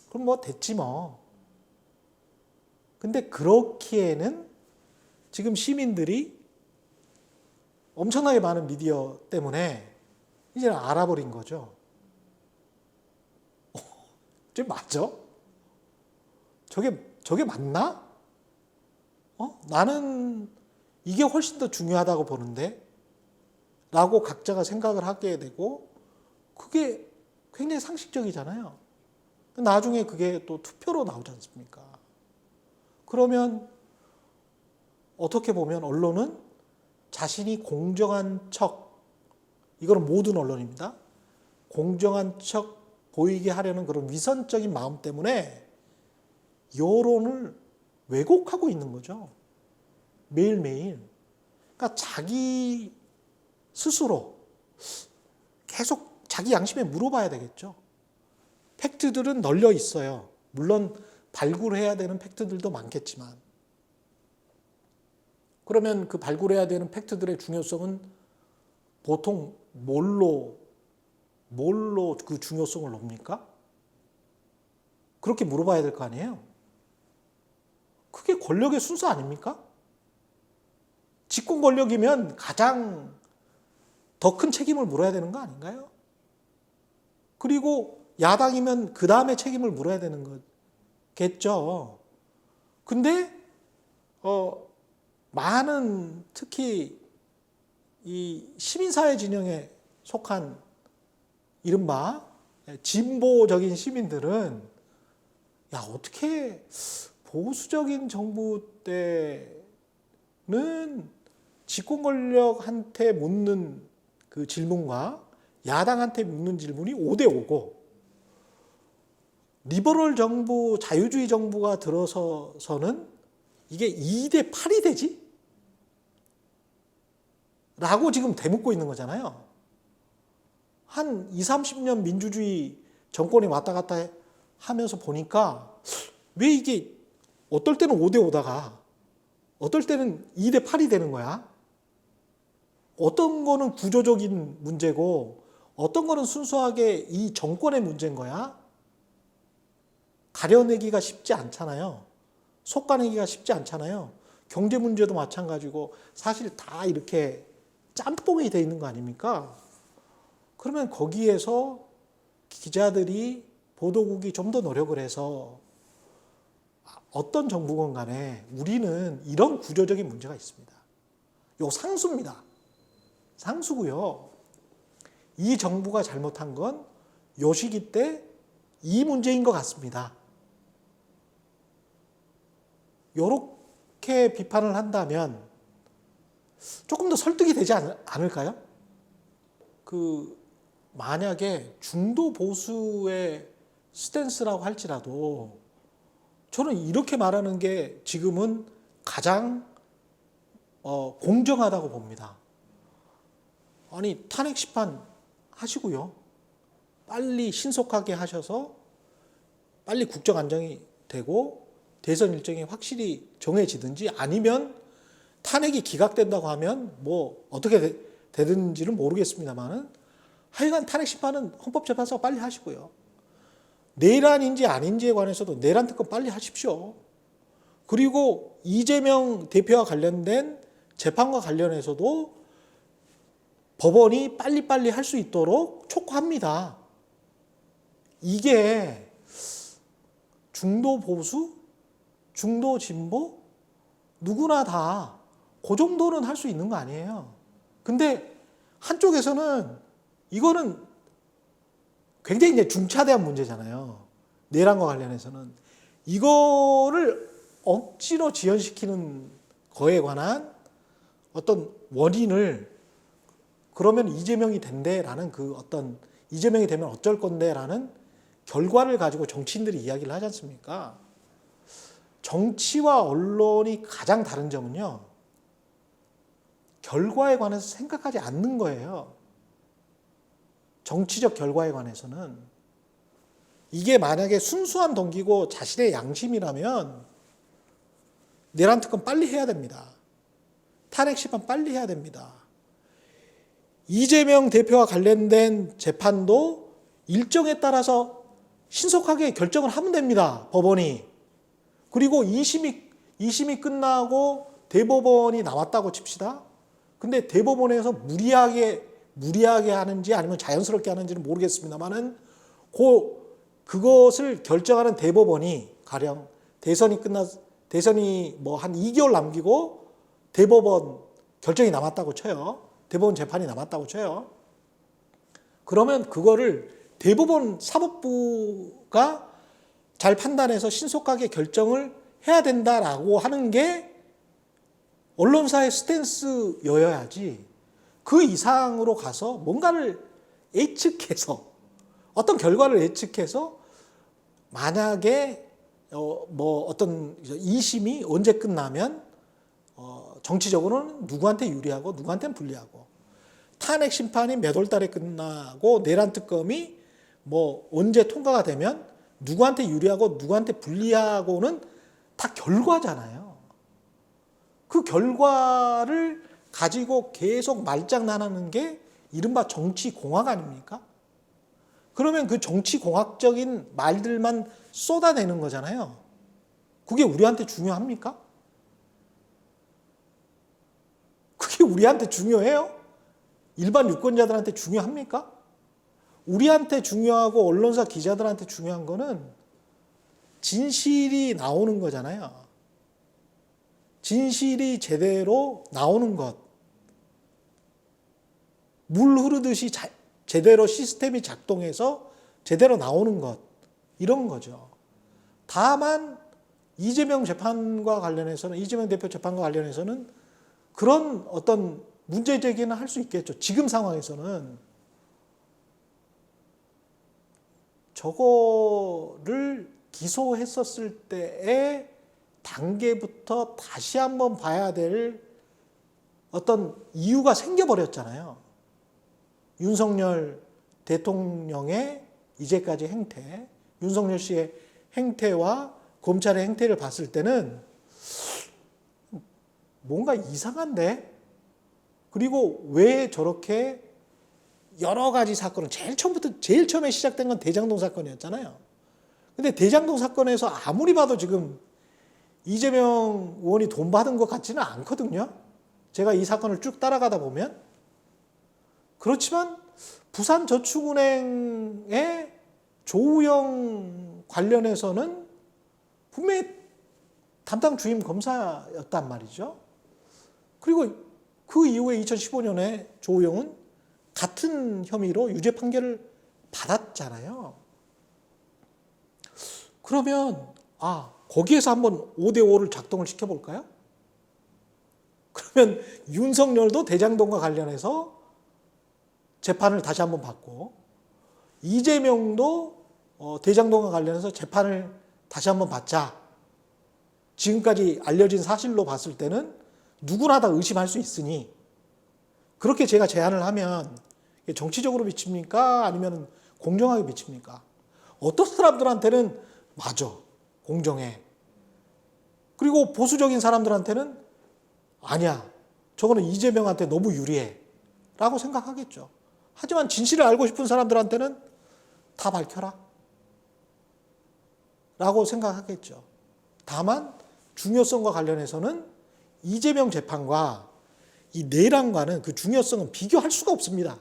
그럼 뭐 됐지 뭐. 근데 그렇기에는 지금 시민들이 엄청나게 많은 미디어 때문에 이제 알아버린 거죠. 저게 맞아? 저게 맞나? 나는 이게 훨씬 더 중요하다고 보는데? 라고 각자가 생각을 하게 되고, 그게 굉장히 상식적이잖아요. 나중에 그게 또 투표로 나오지 않습니까? 그러면 어떻게 보면 언론은 자신이 공정한 척, 이거는 모든 언론입니다. 공정한 척 보이게 하려는 그런 위선적인 마음 때문에 여론을 왜곡하고 있는 거죠. 매일매일. 그러니까 자기 스스로 계속 자기 양심에 물어봐야 되겠죠. 팩트들은 널려 있어요. 물론 발굴해야 되는 팩트들도 많겠지만. 그러면 그 발굴해야 되는 팩트들의 중요성은 보통 뭘로 그 중요성을 놓습니까? 그렇게 물어봐야 될 거 아니에요? 그게 권력의 순서 아닙니까? 집권 권력이면 가장 더 큰 책임을 물어야 되는 거 아닌가요? 그리고 야당이면 그 다음에 책임을 물어야 되는 거겠죠. 근데 많은 특히 이 시민사회 진영에 속한 이른바 진보적인 시민들은 어떻게 보수적인 정부 때는 집권 권력한테 묻는 그 질문과 야당한테 묻는 질문이 5대5고 리버럴 정부, 자유주의 정부가 들어서서는 이게 2대8이 되지? 라고 지금 대묻고 있는 거잖아요. 한 20, 30년 민주주의 정권이 왔다 갔다 하면서 보니까 왜 이게 어떨 때는 5대5다가 어떨 때는 2대8이 되는 거야? 어떤 거는 구조적인 문제고 어떤 거는 순수하게 이 정권의 문제인 거야? 가려내기가 쉽지 않잖아요. 속가내기가 쉽지 않잖아요. 경제 문제도 마찬가지고 사실 다 이렇게 짬뽕이 돼 있는 거 아닙니까? 그러면 거기에서 기자들이 보도국이 좀 더 노력을 해서 어떤 정부건 간에 우리는 이런 구조적인 문제가 있습니다. 요 상수입니다. 상수고요. 이 정부가 잘못한 건 요 시기 때 이 문제인 것 같습니다. 요렇게 비판을 한다면 조금 더 설득이 되지 않을까요? 만약에 중도 보수의 스탠스라고 할지라도 저는 이렇게 말하는 게 지금은 가장 공정하다고 봅니다. 아니, 탄핵 심판 하시고요. 빨리 신속하게 하셔서 빨리 국정 안정이 되고 대선 일정이 확실히 정해지든지 아니면 탄핵이 기각된다고 하면 뭐 어떻게 되든지는 모르겠습니다만은 하여간 탄핵 심판은 헌법재판소가 빨리 하시고요. 내란인지 아닌지에 관해서도 내란 특검 빨리 하십시오. 그리고 이재명 대표와 관련된 재판과 관련해서도 법원이 빨리빨리 할 수 있도록 촉구합니다. 이게 중도 보수, 중도 진보 누구나 다 그 정도는 할 수 있는 거 아니에요. 근데 한쪽에서는 이거는 굉장히 이제 중차대한 문제잖아요. 내란과 관련해서는 이거를 억지로 지연시키는 거에 관한 어떤 원인을 그러면 이재명이 된대라는 그 어떤 이재명이 되면 어쩔 건데라는 결과를 가지고 정치인들이 이야기를 하지 않습니까? 정치와 언론이 가장 다른 점은요. 결과에 관해서 생각하지 않는 거예요. 정치적 결과에 관해서는. 이게 만약에 순수한 동기고 자신의 양심이라면 내란 특검 빨리 해야 됩니다. 탄핵 심판 빨리 해야 됩니다. 이재명 대표와 관련된 재판도 일정에 따라서 신속하게 결정을 하면 됩니다. 법원이. 그리고 2심이 끝나고 대법원이 나왔다고 칩시다. 근데 대법원에서 무리하게 하는지 아니면 자연스럽게 하는지는 모르겠습니다만은 그것을 결정하는 대법원이 가령 대선이 뭐 한 2개월 남기고 대법원 결정이 남았다고 쳐요. 대법원 재판이 남았다고 쳐요. 그러면 그거를 대법원 사법부가 잘 판단해서 신속하게 결정을 해야 된다라고 하는 게 언론사의 스탠스여야지 그 이상으로 가서 뭔가를 예측해서 어떤 결과를 예측해서 만약에 뭐 어떤 2심이 언제 끝나면 정치적으로는 누구한테 유리하고 누구한테는 불리하고 탄핵 심판이 몇 월 달에 끝나고 내란 특검이 뭐 언제 통과가 되면 누구한테 유리하고 누구한테 불리하고는 다 결과잖아요. 그 결과를 가지고 계속 말장난하는 게 이른바 정치공학 아닙니까? 그러면 그 정치공학적인 말들만 쏟아내는 거잖아요. 그게 우리한테 중요합니까? 그게 우리한테 중요해요? 일반 유권자들한테 중요합니까? 우리한테 중요하고 언론사 기자들한테 중요한 거는 진실이 나오는 거잖아요. 진실이 제대로 나오는 것. 물 흐르듯이 제대로 시스템이 작동해서 제대로 나오는 것. 이런 거죠. 다만 이재명 재판과 관련해서는 이재명 대표 재판과 관련해서는 그런 어떤 문제 제기는 할 수 있겠죠. 지금 상황에서는 저거를 기소했었을 때의 단계부터 다시 한번 봐야 될 어떤 이유가 생겨버렸잖아요. 윤석열 대통령의 이제까지 행태, 윤석열 씨의 행태와 검찰의 행태를 봤을 때는 뭔가 이상한데? 그리고 왜 저렇게 여러 가지 사건을 제일 처음에 시작된 건 대장동 사건이었잖아요. 근데 대장동 사건에서 아무리 봐도 지금 이재명 의원이 돈 받은 것 같지는 않거든요. 제가 이 사건을 쭉 따라가다 보면. 그렇지만 부산저축은행의 조우영 관련해서는 분명히 담당 주임 검사였단 말이죠. 그리고 그 이후에 2015년에 조우영은 같은 혐의로 유죄 판결을 받았잖아요. 그러면 거기에서 한번 5대5를 작동을 시켜볼까요? 그러면 윤석열도 대장동과 관련해서 재판을 다시 한번 받고 이재명도 대장동과 관련해서 재판을 다시 한번 받자. 지금까지 알려진 사실로 봤을 때는 누구나 다 의심할 수 있으니 그렇게 제가 제안을 하면 정치적으로 미칩니까? 아니면 공정하게 미칩니까? 어떤 사람들한테는 맞아, 공정해. 그리고 보수적인 사람들한테는 아니야, 저거는 이재명한테 너무 유리해 라고 생각하겠죠. 하지만 진실을 알고 싶은 사람들한테는 다 밝혀라 라고 생각하겠죠. 다만 중요성과 관련해서는 이재명 재판과 이 내란과는 그 중요성은 비교할 수가 없습니다.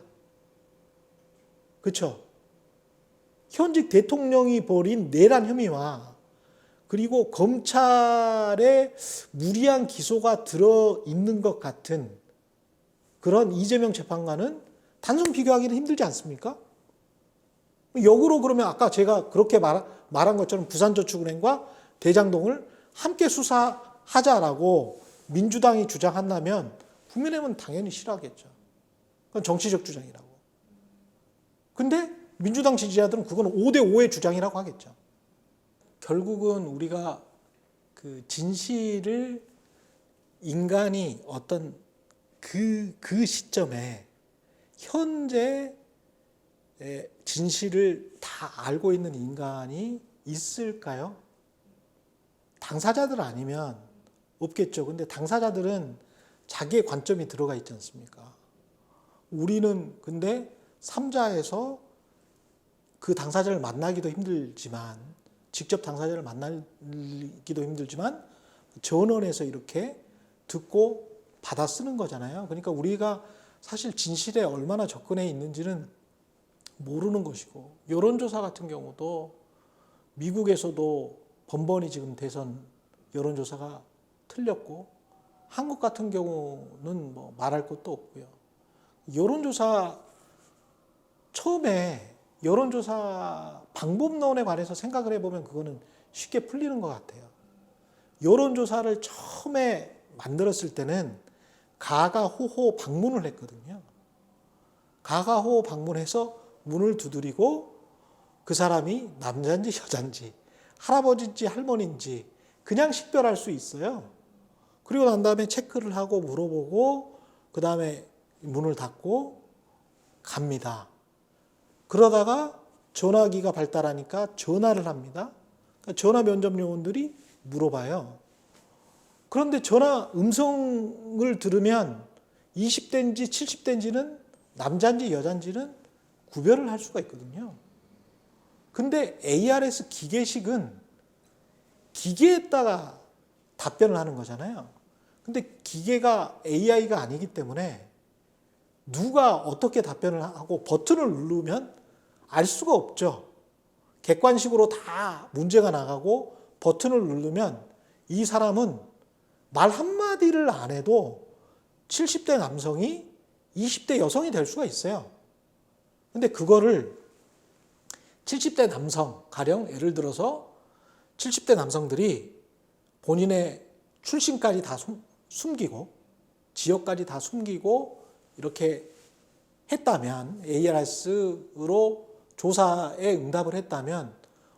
그렇죠? 현직 대통령이 벌인 내란 혐의와 그리고 검찰의 무리한 기소가 들어있는 것 같은 그런 이재명 재판과는 단순 비교하기는 힘들지 않습니까? 역으로 그러면 아까 제가 그렇게 말한 것처럼 부산저축은행과 대장동을 함께 수사하자라고 민주당이 주장한다면 국민의힘은 당연히 싫어하겠죠. 그건 정치적 주장이라고. 근데 민주당 지지자들은 그건 5대5의 주장이라고 하겠죠. 결국은 우리가 그 진실을 인간이 어떤 그 시점에 현재 진실을 다 알고 있는 인간이 있을까요? 당사자들 아니면 없겠죠. 근데 당사자들은 자기의 관점이 들어가 있지 않습니까? 우리는 근데 3자에서 그 당사자를 만나기도 힘들지만, 직접 당사자를 만나기도 힘들지만 전원에서 이렇게 듣고 받아 쓰는 거잖아요. 그러니까 우리가 사실 진실에 얼마나 접근해 있는지는 모르는 것이고, 여론조사 같은 경우도 미국에서도 번번이 지금 대선 여론조사가 틀렸고, 한국 같은 경우는 뭐 말할 것도 없고요. 여론조사 처음에 여론조사 방법론에 관해서 생각을 해보면 그거는 쉽게 풀리는 것 같아요. 여론조사를 처음에 만들었을 때는 가가호호 방문을 했거든요. 가가호호 방문해서 문을 두드리고 그 사람이 남자인지 여자인지 할아버지인지 할머니인지 그냥 식별할 수 있어요. 그리고 난 다음에 체크를 하고 물어보고 그 다음에 문을 닫고 갑니다. 그러다가 전화기가 발달하니까 전화를 합니다. 그러니까 전화 면접 요원들이 물어봐요. 그런데 전화 음성을 들으면 20대인지 70대인지는 남자인지 여자인지는 구별을 할 수가 있거든요. 근데 ARS 기계식은 기계에다가 답변을 하는 거잖아요. 근데 기계가 AI가 아니기 때문에 누가 어떻게 답변을 하고 버튼을 누르면 알 수가 없죠. 객관식으로 다 문제가 나가고 버튼을 누르면 이 사람은 말 한마디를 안 해도 70대 남성이 20대 여성이 될 수가 있어요. 근데 그거를 70대 남성, 가령 예를 들어서 70대 남성들이 본인의 출신까지 다 숨기고 지역까지 다 숨기고 이렇게 했다면, ARS로 조사에 응답을 했다면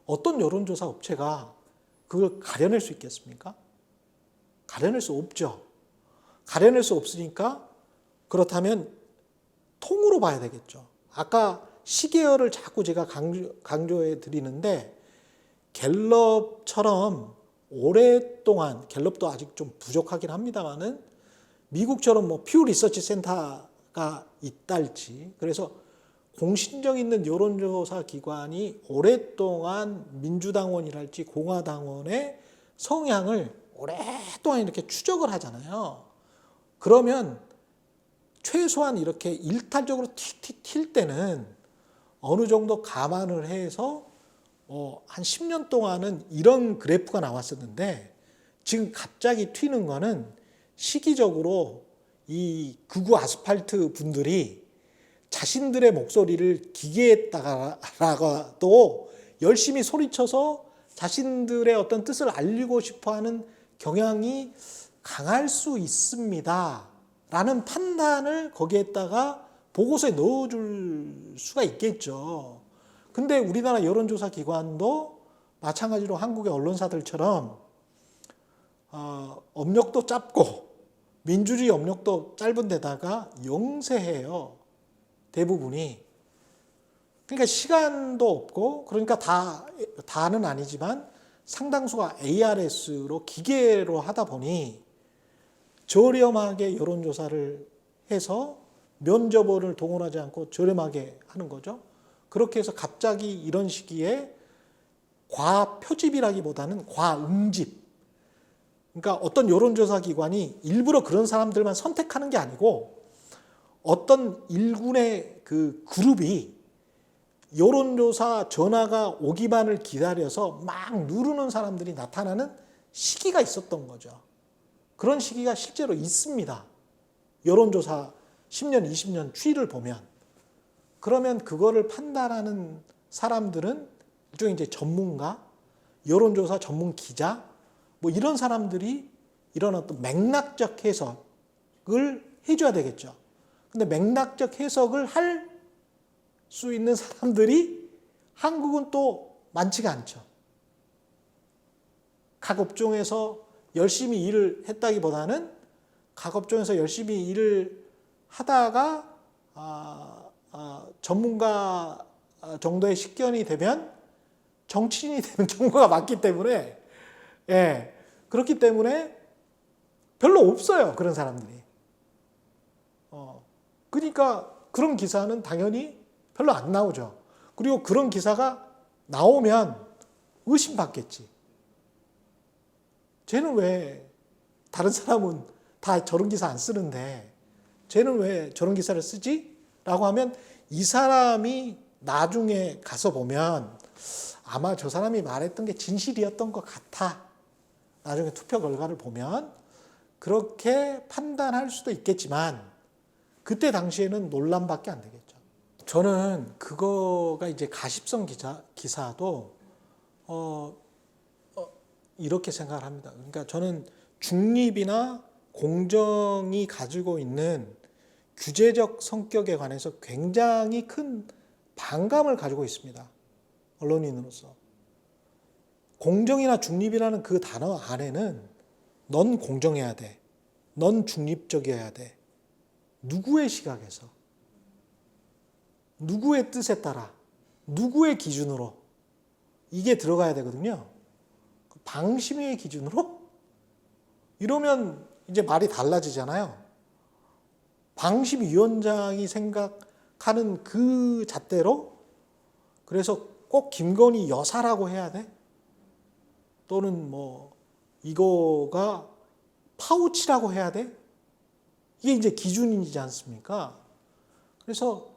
어떤 여론조사 업체가 그걸 가려낼 수 있겠습니까? 가려낼 수 없죠. 가려낼 수 없으니까 그렇다면 통으로 봐야 되겠죠. 아까 시계열을 자꾸 제가 강조해 드리는데, 갤럽처럼 오랫동안, 갤럽도 아직 좀 부족하긴 합니다만은 미국처럼 뭐 퓨 리서치 센터가 있달지, 그래서 공신력 있는 여론조사 기관이 오랫동안 민주당원이랄지 공화당원의 성향을 오랫동안 이렇게 추적을 하잖아요. 그러면 최소한 이렇게 일탈적으로 틱틱 튈 때는 어느 정도 감안을 해서 한 10년 동안은 이런 그래프가 나왔었는데, 지금 갑자기 튀는 거는 시기적으로 이 극우 아스팔트 분들이 자신들의 목소리를 기계에다가도 열심히 소리쳐서 자신들의 어떤 뜻을 알리고 싶어하는 경향이 강할 수 있습니다 라는 판단을 거기에다가 보고서에 넣어줄 수가 있겠죠. 근데 우리나라 여론조사 기관도 마찬가지로 한국의 언론사들처럼 업력도 짧고 민주주의 업력도 짧은 데다가 영세해요. 대부분이. 그러니까 시간도 없고, 그러니까 다는 아니지만 상당수가 ARS로 기계로 하다 보니 저렴하게 여론조사를 해서 면접원을 동원하지 않고 저렴하게 하는 거죠. 그렇게 해서 갑자기 이런 시기에 과표집이라기보다는 과응집. 그러니까 어떤 여론조사 기관이 일부러 그런 사람들만 선택하는 게 아니고 어떤 일군의 그 그룹이 여론조사 전화가 오기만을 기다려서 막 누르는 사람들이 나타나는 시기가 있었던 거죠. 그런 시기가 실제로 있습니다. 여론조사 10년, 20년 추이를 보면. 그러면 그거를 판단하는 사람들은 일종의 이제 전문가, 여론조사 전문 기자, 뭐 이런 사람들이 이런 어떤 맥락적 해석을 해줘야 되겠죠. 근데 맥락적 해석을 할 수 있는 사람들이 한국은 또 많지가 않죠. 각 업종에서 열심히 일을 했다기보다는 각 업종에서 열심히 일을 하다가 전문가 정도의 식견이 되면 정치인이 되는 경우가 많기 때문에 그렇기 때문에 별로 없어요. 그런 사람들이. 그러니까 그런 기사는 당연히 별로 안 나오죠. 그리고 그런 기사가 나오면 의심받겠지. 쟤는 왜 다른 사람은 다 저런 기사 안 쓰는데 쟤는 왜 저런 기사를 쓰지? 라고 하면 이 사람이 나중에 가서 보면 아마 저 사람이 말했던 게 진실이었던 것 같아. 나중에 투표 결과를 보면 그렇게 판단할 수도 있겠지만 그때 당시에는 논란밖에 안 되겠죠. 저는 그거가 이제 가십성 기사도 이렇게 생각을 합니다. 그러니까 저는 중립이나 공정이 가지고 있는 규제적 성격에 관해서 굉장히 큰 반감을 가지고 있습니다. 언론인으로서. 공정이나 중립이라는 그 단어 안에는 넌 공정해야 돼. 넌 중립적이어야 돼. 누구의 시각에서? 누구의 뜻에 따라? 누구의 기준으로? 이게 들어가야 되거든요. 방심위의 기준으로? 이러면 이제 말이 달라지잖아요. 방심위원장이 생각하는 그 잣대로 그래서 꼭 김건희 여사라고 해야 돼? 또는 뭐 이거가 파우치라고 해야 돼? 이게 이제 기준이지 않습니까? 그래서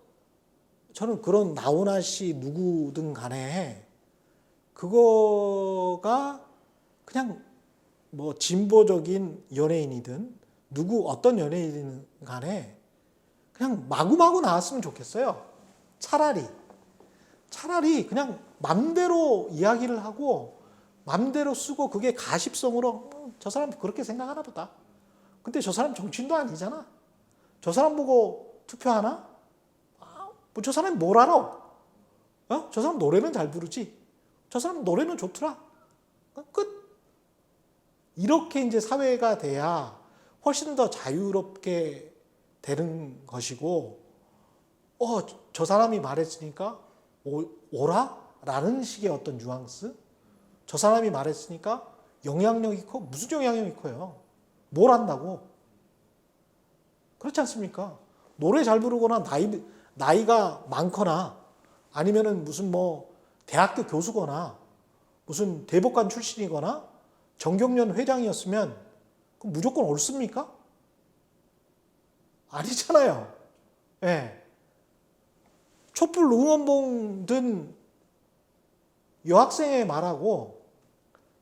저는 그런 나훈아 씨 누구든 간에 그거가 그냥 뭐 진보적인 연예인이든 누구 어떤 연예인이든 간에 그냥 마구마구 나왔으면 좋겠어요. 차라리 그냥 맘대로 이야기를 하고 맘대로 쓰고 그게 가십성으로 저 사람 그렇게 생각하나 보다. 근데 저 사람 정치인도 아니잖아. 저 사람 보고 투표하나? 뭐 저 사람이 뭘 알아? 저 사람 노래는 잘 부르지. 저 사람 노래는 좋더라. 끝. 이렇게 이제 사회가 돼야 훨씬 더 자유롭게 되는 것이고, 저 사람이 말했으니까 오라? 라는 식의 어떤 뉘앙스? 저 사람이 말했으니까 영향력이 커? 무슨 영향력이 커요? 뭘 한다고? 그렇지 않습니까? 노래 잘 부르거나 나이가 많거나 아니면은 무슨 뭐 대학교 교수거나 무슨 대법관 출신이거나 정경련 회장이었으면 그럼 무조건 옳습니까? 아니잖아요. 예. 촛불 응원봉 든 여학생의 말하고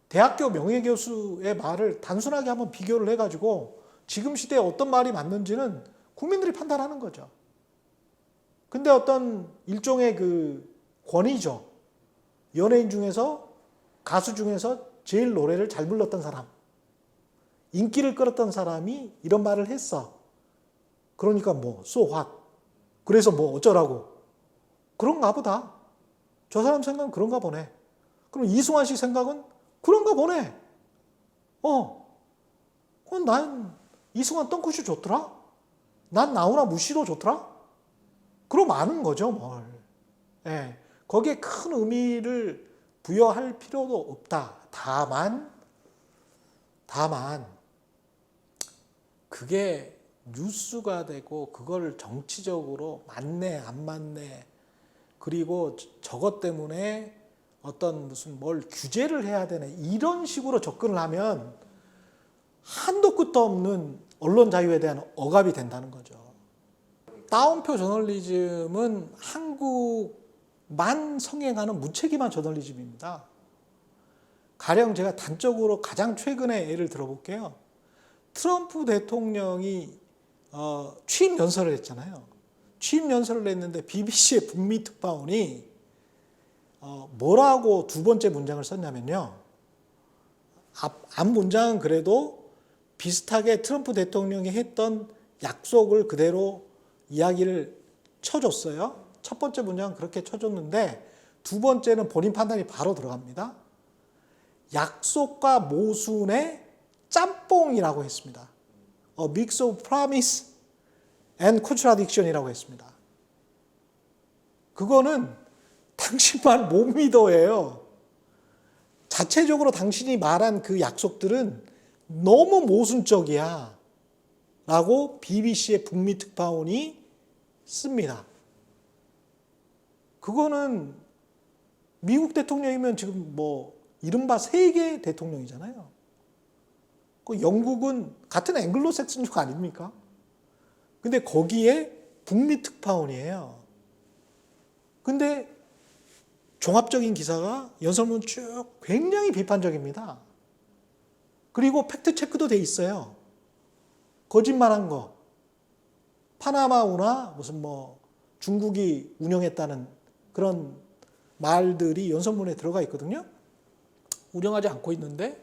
대학교 명예교수의 말을 단순하게 한번 비교를 해가지고 지금 시대에 어떤 말이 맞는지는 국민들이 판단하는 거죠. 근데 어떤 일종의 그 권위죠. 연예인 중에서 가수 중에서 제일 노래를 잘 불렀던 사람, 인기를 끌었던 사람이 이런 말을 했어. 그러니까 뭐 so what? 그래서 뭐 어쩌라고? 그런가 보다. 저 사람 생각은 그런가 보네. 그럼 이승환 씨 생각은 그런가 보네. 난 이승환 덩크슛 좋더라. 난 나훈아 무시도 좋더라. 그럼 아는 거죠, 뭘. 예. 거기에 큰 의미를 부여할 필요도 없다. 다만 그게 뉴스가 되고 그걸 정치적으로 맞네 안 맞네 그리고 저것 때문에 어떤 무슨 뭘 규제를 해야 되네 이런 식으로 접근을 하면 한도 끝도 없는 언론 자유에 대한 억압이 된다는 거죠. 따옴표 저널리즘은 한국만 성행하는 무책임한 저널리즘입니다. 가령 제가 단적으로 가장 최근에 예를 들어볼게요. 트럼프 대통령이 취임 연설을 했잖아요. 취임 연설을 했는데 BBC의 북미 특파원이 뭐라고 두 번째 문장을 썼냐면요. 앞 문장은 그래도 비슷하게 트럼프 대통령이 했던 약속을 그대로 이야기를 쳐줬어요. 첫 번째 문장은 그렇게 쳐줬는데 두 번째는 본인 판단이 바로 들어갑니다. 약속과 모순의 짬뽕이라고 했습니다. A mix of promise and contradiction이라고 했습니다. 그거는 당신 말 못 믿어예요. 자체적으로 당신이 말한 그 약속들은 너무 모순적이야 라고 BBC의 북미 특파원이 씁니다. 그거는 미국 대통령이면 지금 뭐 이른바 세계 대통령이잖아요. 그 영국은 같은 앵글로색슨족 아닙니까? 근데 거기에 북미 특파원이에요. 근데 종합적인 기사가 연설문 쭉 굉장히 비판적입니다. 그리고 팩트 체크도 돼 있어요. 거짓말한 거. 파나마 운하 무슨 뭐 중국이 운영했다는 그런 말들이 연설문에 들어가 있거든요. 운영하지 않고 있는데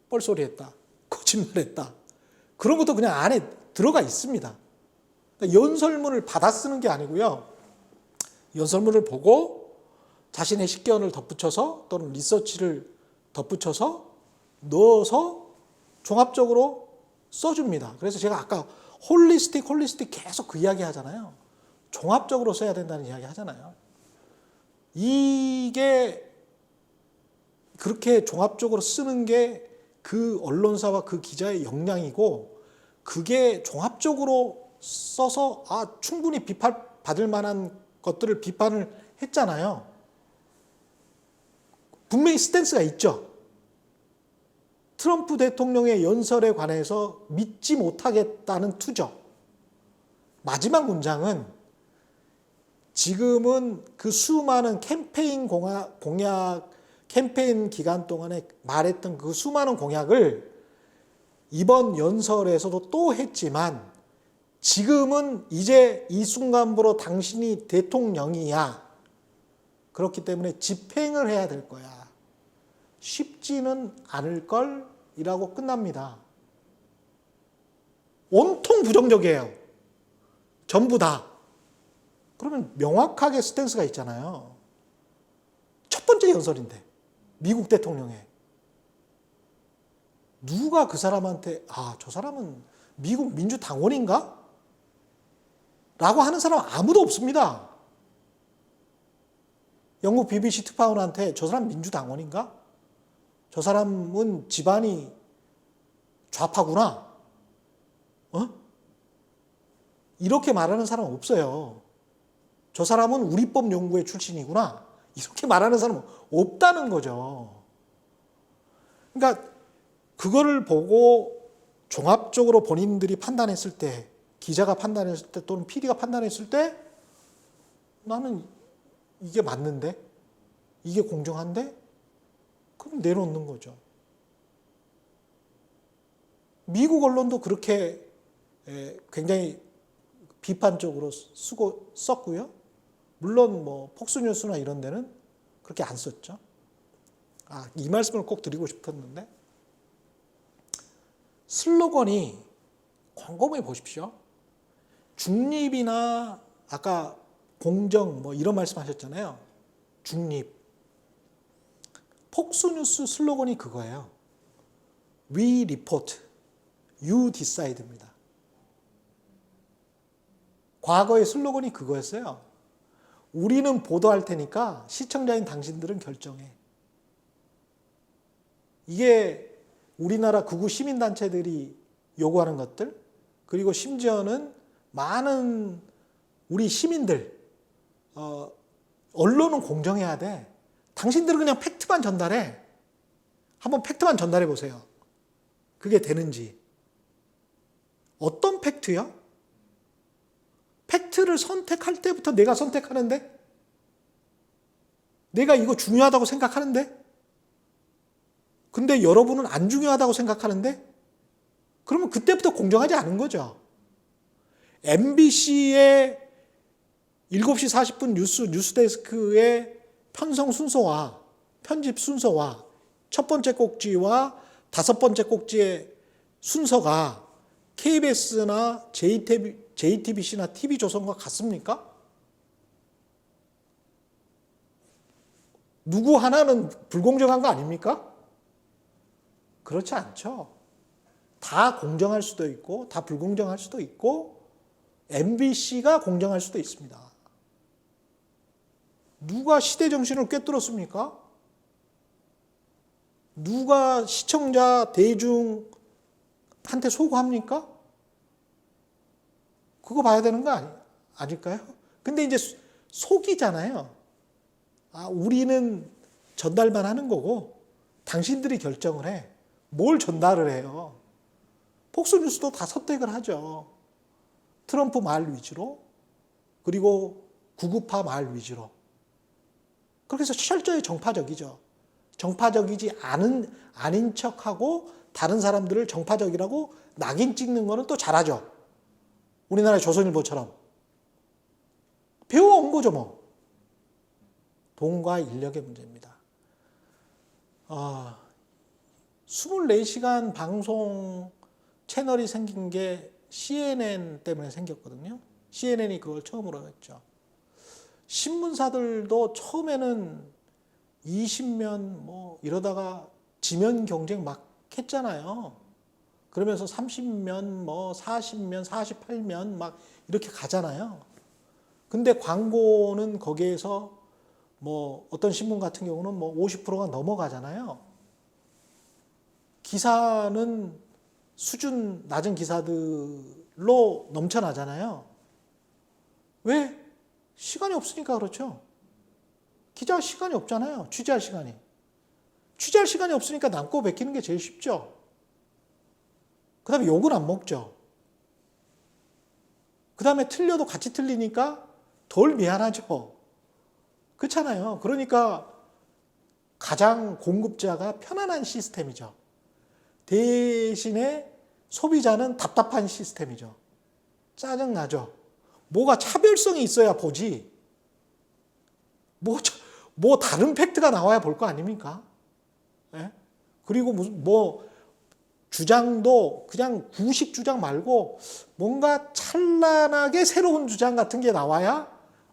뻘소리 했다. 거짓말했다. 그런 것도 그냥 안에 들어가 있습니다. 그러니까 연설문을 받아 쓰는 게 아니고요. 연설문을 보고 자신의 식견을 덧붙여서 또는 리서치를 덧붙여서 넣어서 종합적으로 써줍니다. 그래서 제가 아까 홀리스틱 계속 그 이야기 하잖아요. 종합적으로 써야 된다는 이야기 하잖아요. 이게 그렇게 종합적으로 쓰는 게 그 언론사와 그 기자의 역량이고 그게 종합적으로 써서 충분히 비판받을 만한 것들을 비판을 했잖아요. 분명히 스탠스가 있죠. 트럼프 대통령의 연설에 관해서 믿지 못하겠다는 투적. 마지막 문장은 지금은 그 수많은 캠페인 공약, 캠페인 기간 동안에 말했던 그 수많은 공약을 이번 연설에서도 또 했지만 지금은 이제 이 순간부로 당신이 대통령이야. 그렇기 때문에 집행을 해야 될 거야. 쉽지는 않을 걸 이라고 끝납니다. 온통 부정적이에요. 전부 다. 그러면 명확하게 스탠스가 있잖아요. 첫 번째 연설인데 미국 대통령의 누가 그 사람한테 저 사람은 미국 민주당원인가? 라고 하는 사람 아무도 없습니다. 영국 BBC 특파원한테 저 사람 민주당원인가? 저 사람은 집안이 좌파구나. 이렇게 말하는 사람 없어요. 저 사람은 우리법 연구회 출신이구나. 이렇게 말하는 사람은 없다는 거죠. 그러니까 그거를 보고 종합적으로 본인들이 판단했을 때, 기자가 판단했을 때 또는 PD가 판단했을 때 나는 이게 맞는데? 이게 공정한데? 그럼 내놓는 거죠. 미국 언론도 그렇게 굉장히 비판적으로 썼고요. 물론 뭐 폭스뉴스나 이런 데는 그렇게 안 썼죠. 이 말씀을 꼭 드리고 싶었는데 슬로건이 곰곰이 보십시오. 중립이나 아까 공정 뭐 이런 말씀하셨잖아요. 중립. 폭스뉴스 슬로건이 그거예요. We report, you decide입니다. 과거의 슬로건이 그거였어요. 우리는 보도할 테니까 시청자인 당신들은 결정해. 이게 우리나라 극우 시민단체들이 요구하는 것들, 그리고 심지어는 많은 우리 시민들, 언론은 공정해야 돼. 당신들은 그냥 팩트만 전달해. 한번 팩트만 전달해 보세요. 그게 되는지. 어떤 팩트요? 팩트를 선택할 때부터 내가 선택하는데? 내가 이거 중요하다고 생각하는데? 근데 여러분은 안 중요하다고 생각하는데? 그러면 그때부터 공정하지 않은 거죠. MBC의 7시 40분 뉴스데스크의 편성 순서와 편집 순서와 첫 번째 꼭지와 다섯 번째 꼭지의 순서가 KBS나 JTBC나 TV조선과 같습니까? 누구 하나는 불공정한 거 아닙니까? 그렇지 않죠. 다 공정할 수도 있고 다 불공정할 수도 있고 MBC가 공정할 수도 있습니다. 누가 시대 정신을 꿰뚫었습니까? 누가 시청자 대중한테 소구합니까? 그거 봐야 되는 거 아닐까요? 근데 이제 속이잖아요. 우리는 전달만 하는 거고 당신들이 결정을 해. 뭘 전달을 해요? 폭스뉴스도 다 선택을 하죠. 트럼프 말 위주로, 그리고 구구파 말 위주로. 그렇게 해서 철저히 정파적이죠. 정파적이지 아닌 척하고 다른 사람들을 정파적이라고 낙인 찍는 거는 또 잘하죠. 우리나라의 조선일보처럼. 배워온 거죠, 뭐. 돈과 인력의 문제입니다. 24시간 방송 채널이 생긴 게 CNN 때문에 생겼거든요. CNN이 그걸 처음으로 했죠. 신문사들도 처음에는 20면 뭐 이러다가 지면 경쟁 막 했잖아요. 그러면서 30면 뭐 40면 48면 막 이렇게 가잖아요. 근데 광고는 거기에서 뭐 어떤 신문 같은 경우는 뭐 50%가 넘어가잖아요. 기사는 수준 낮은 기사들로 넘쳐나잖아요. 왜? 시간이 없으니까 그렇죠. 기자가 시간이 없잖아요. 취재할 시간이. 취재할 시간이 없으니까 남고 베끼는 게 제일 쉽죠. 그 다음에 욕은 안 먹죠. 그 다음에 틀려도 같이 틀리니까 덜 미안하죠. 그렇잖아요. 그러니까 가장 공급자가 편안한 시스템이죠. 대신에 소비자는 답답한 시스템이죠. 짜증나죠. 뭐가 차별성이 있어야 보지. 뭐 다른 팩트가 나와야 볼 거 아닙니까? 예? 그리고 뭐 주장도 그냥 구식 주장 말고 뭔가 찬란하게 새로운 주장 같은 게 나와야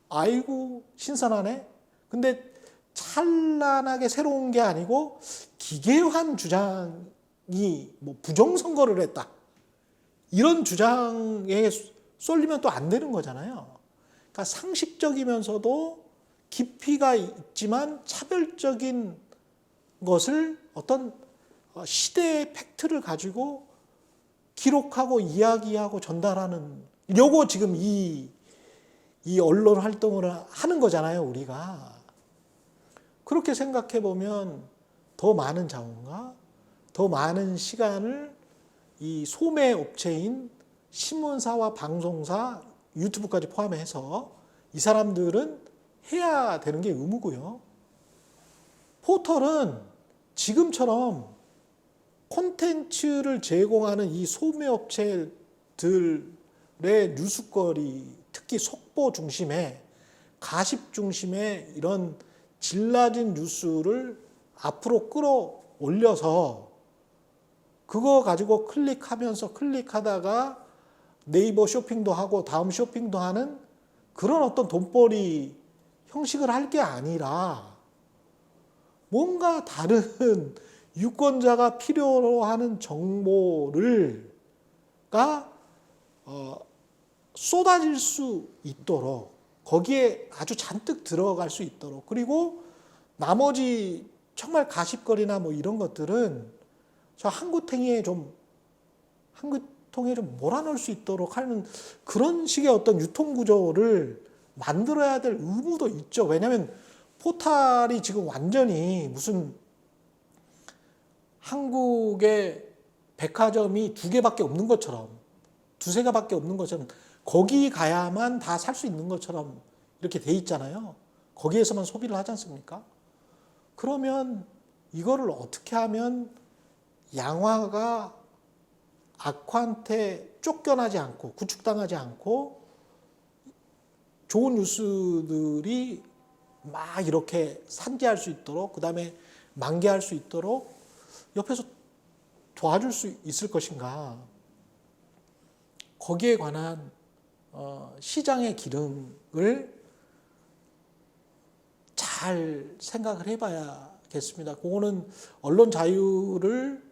아이고 신선하네. 근데 찬란하게 새로운 게 아니고 기괴한 주장이 뭐 부정선거를 했다. 이런 주장에 쏠리면 또 안 되는 거잖아요. 그러니까 상식적이면서도 깊이가 있지만 차별적인 것을 어떤 시대의 팩트를 가지고 기록하고 이야기하고 전달하는 요거 지금 이 언론 활동을 하는 거잖아요, 우리가. 그렇게 생각해 보면 더 많은 자원과 더 많은 시간을 이 소매 업체인 신문사와 방송사, 유튜브까지 포함해서 이 사람들은 해야 되는 게 의무고요. 포털은 지금처럼 콘텐츠를 제공하는 이 소매업체들의 뉴스거리, 특히 속보 중심의 가십 중심의 이런 질 낮은 뉴스를 앞으로 끌어올려서 그거 가지고 클릭하다가 네이버 쇼핑도 하고 다음 쇼핑도 하는 그런 어떤 돈벌이 형식을 할 게 아니라 뭔가 다른 유권자가 필요로 하는 정보가 쏟아질 수 있도록 거기에 아주 잔뜩 들어갈 수 있도록 그리고 나머지 정말 가십거리나 뭐 이런 것들은 저 한구통에 통해 좀 몰아넣을 수 있도록 하는 그런 식의 어떤 유통 구조를 만들어야 될 의무도 있죠. 왜냐하면 포탈이 지금 완전히 무슨 한국의 백화점이 두 개밖에 없는 것처럼, 두세 개밖에 없는 것처럼, 거기 가야만 다 살 수 있는 것처럼 이렇게 돼 있잖아요. 거기에서만 소비를 하지 않습니까? 그러면 이거를 어떻게 하면 양화가 악화한테 쫓겨나지 않고 구축당하지 않고 좋은 뉴스들이 막 이렇게 산재할 수 있도록, 그 다음에 만개할 수 있도록 옆에서 도와줄 수 있을 것인가. 거기에 관한 시장의 기능을 잘 생각을 해봐야겠습니다. 그거는 언론 자유를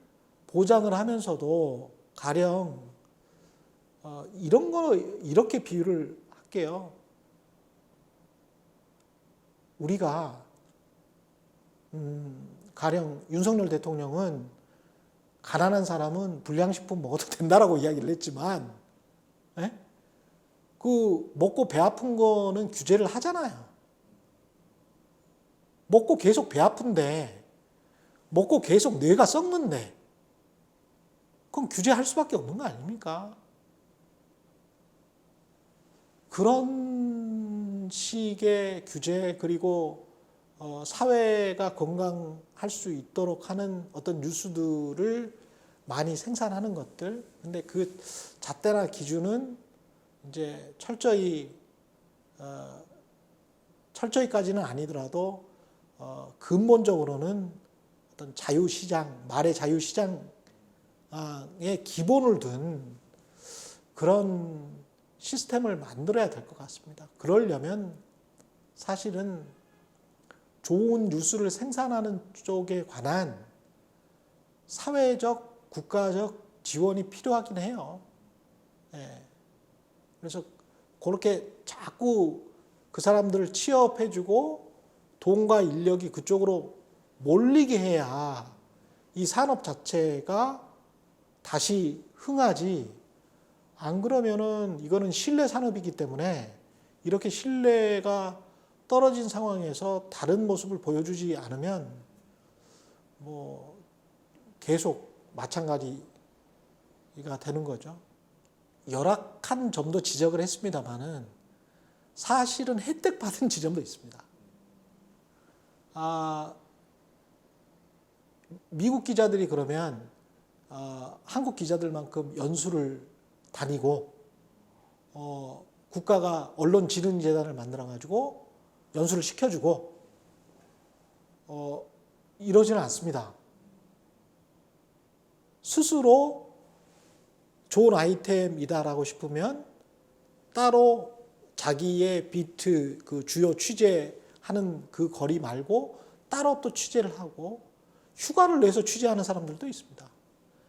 보장을 하면서도 가령 이런 거 이렇게 비유를 할게요. 우리가 가령 윤석열 대통령은 가난한 사람은 불량식품 먹어도 된다라고 이야기를 했지만, 예? 그 먹고 배 아픈 거는 규제를 하잖아요. 먹고 계속 배 아픈데, 먹고 계속 뇌가 썩는데, 그건 규제할 수밖에 없는 거 아닙니까? 그런 식의 규제, 그리고 사회가 건강할 수 있도록 하는 어떤 뉴스들을 많이 생산하는 것들. 근데 그 잣대나 기준은 이제 철저히까지는 아니더라도 근본적으로는 어떤 자유시장, 말의 자유시장의 기본을 둔 그런 시스템을 만들어야 될 것 같습니다. 그러려면 사실은 좋은 뉴스를 생산하는 쪽에 관한 사회적, 국가적 지원이 필요하긴 해요. 예. 그래서 그렇게 자꾸 그 사람들을 취업해주고 돈과 인력이 그쪽으로 몰리게 해야 이 산업 자체가 다시 흥하지. 안 그러면은 이거는 신뢰 산업이기 때문에 이렇게 신뢰가 떨어진 상황에서 다른 모습을 보여주지 않으면 뭐 계속 마찬가지가 되는 거죠. 열악한 점도 지적을 했습니다만은 사실은 혜택 받은 지점도 있습니다. 미국 기자들이 그러면 한국 기자들만큼 연수를 다니고 국가가 언론지능재단을 만들어가지고 연수를 시켜주고 이러지는 않습니다. 스스로 좋은 아이템이다라고 싶으면 따로 자기의 비트, 그 주요 취재하는 그 거리 말고 따로 또 취재를 하고 휴가를 내서 취재하는 사람들도 있습니다.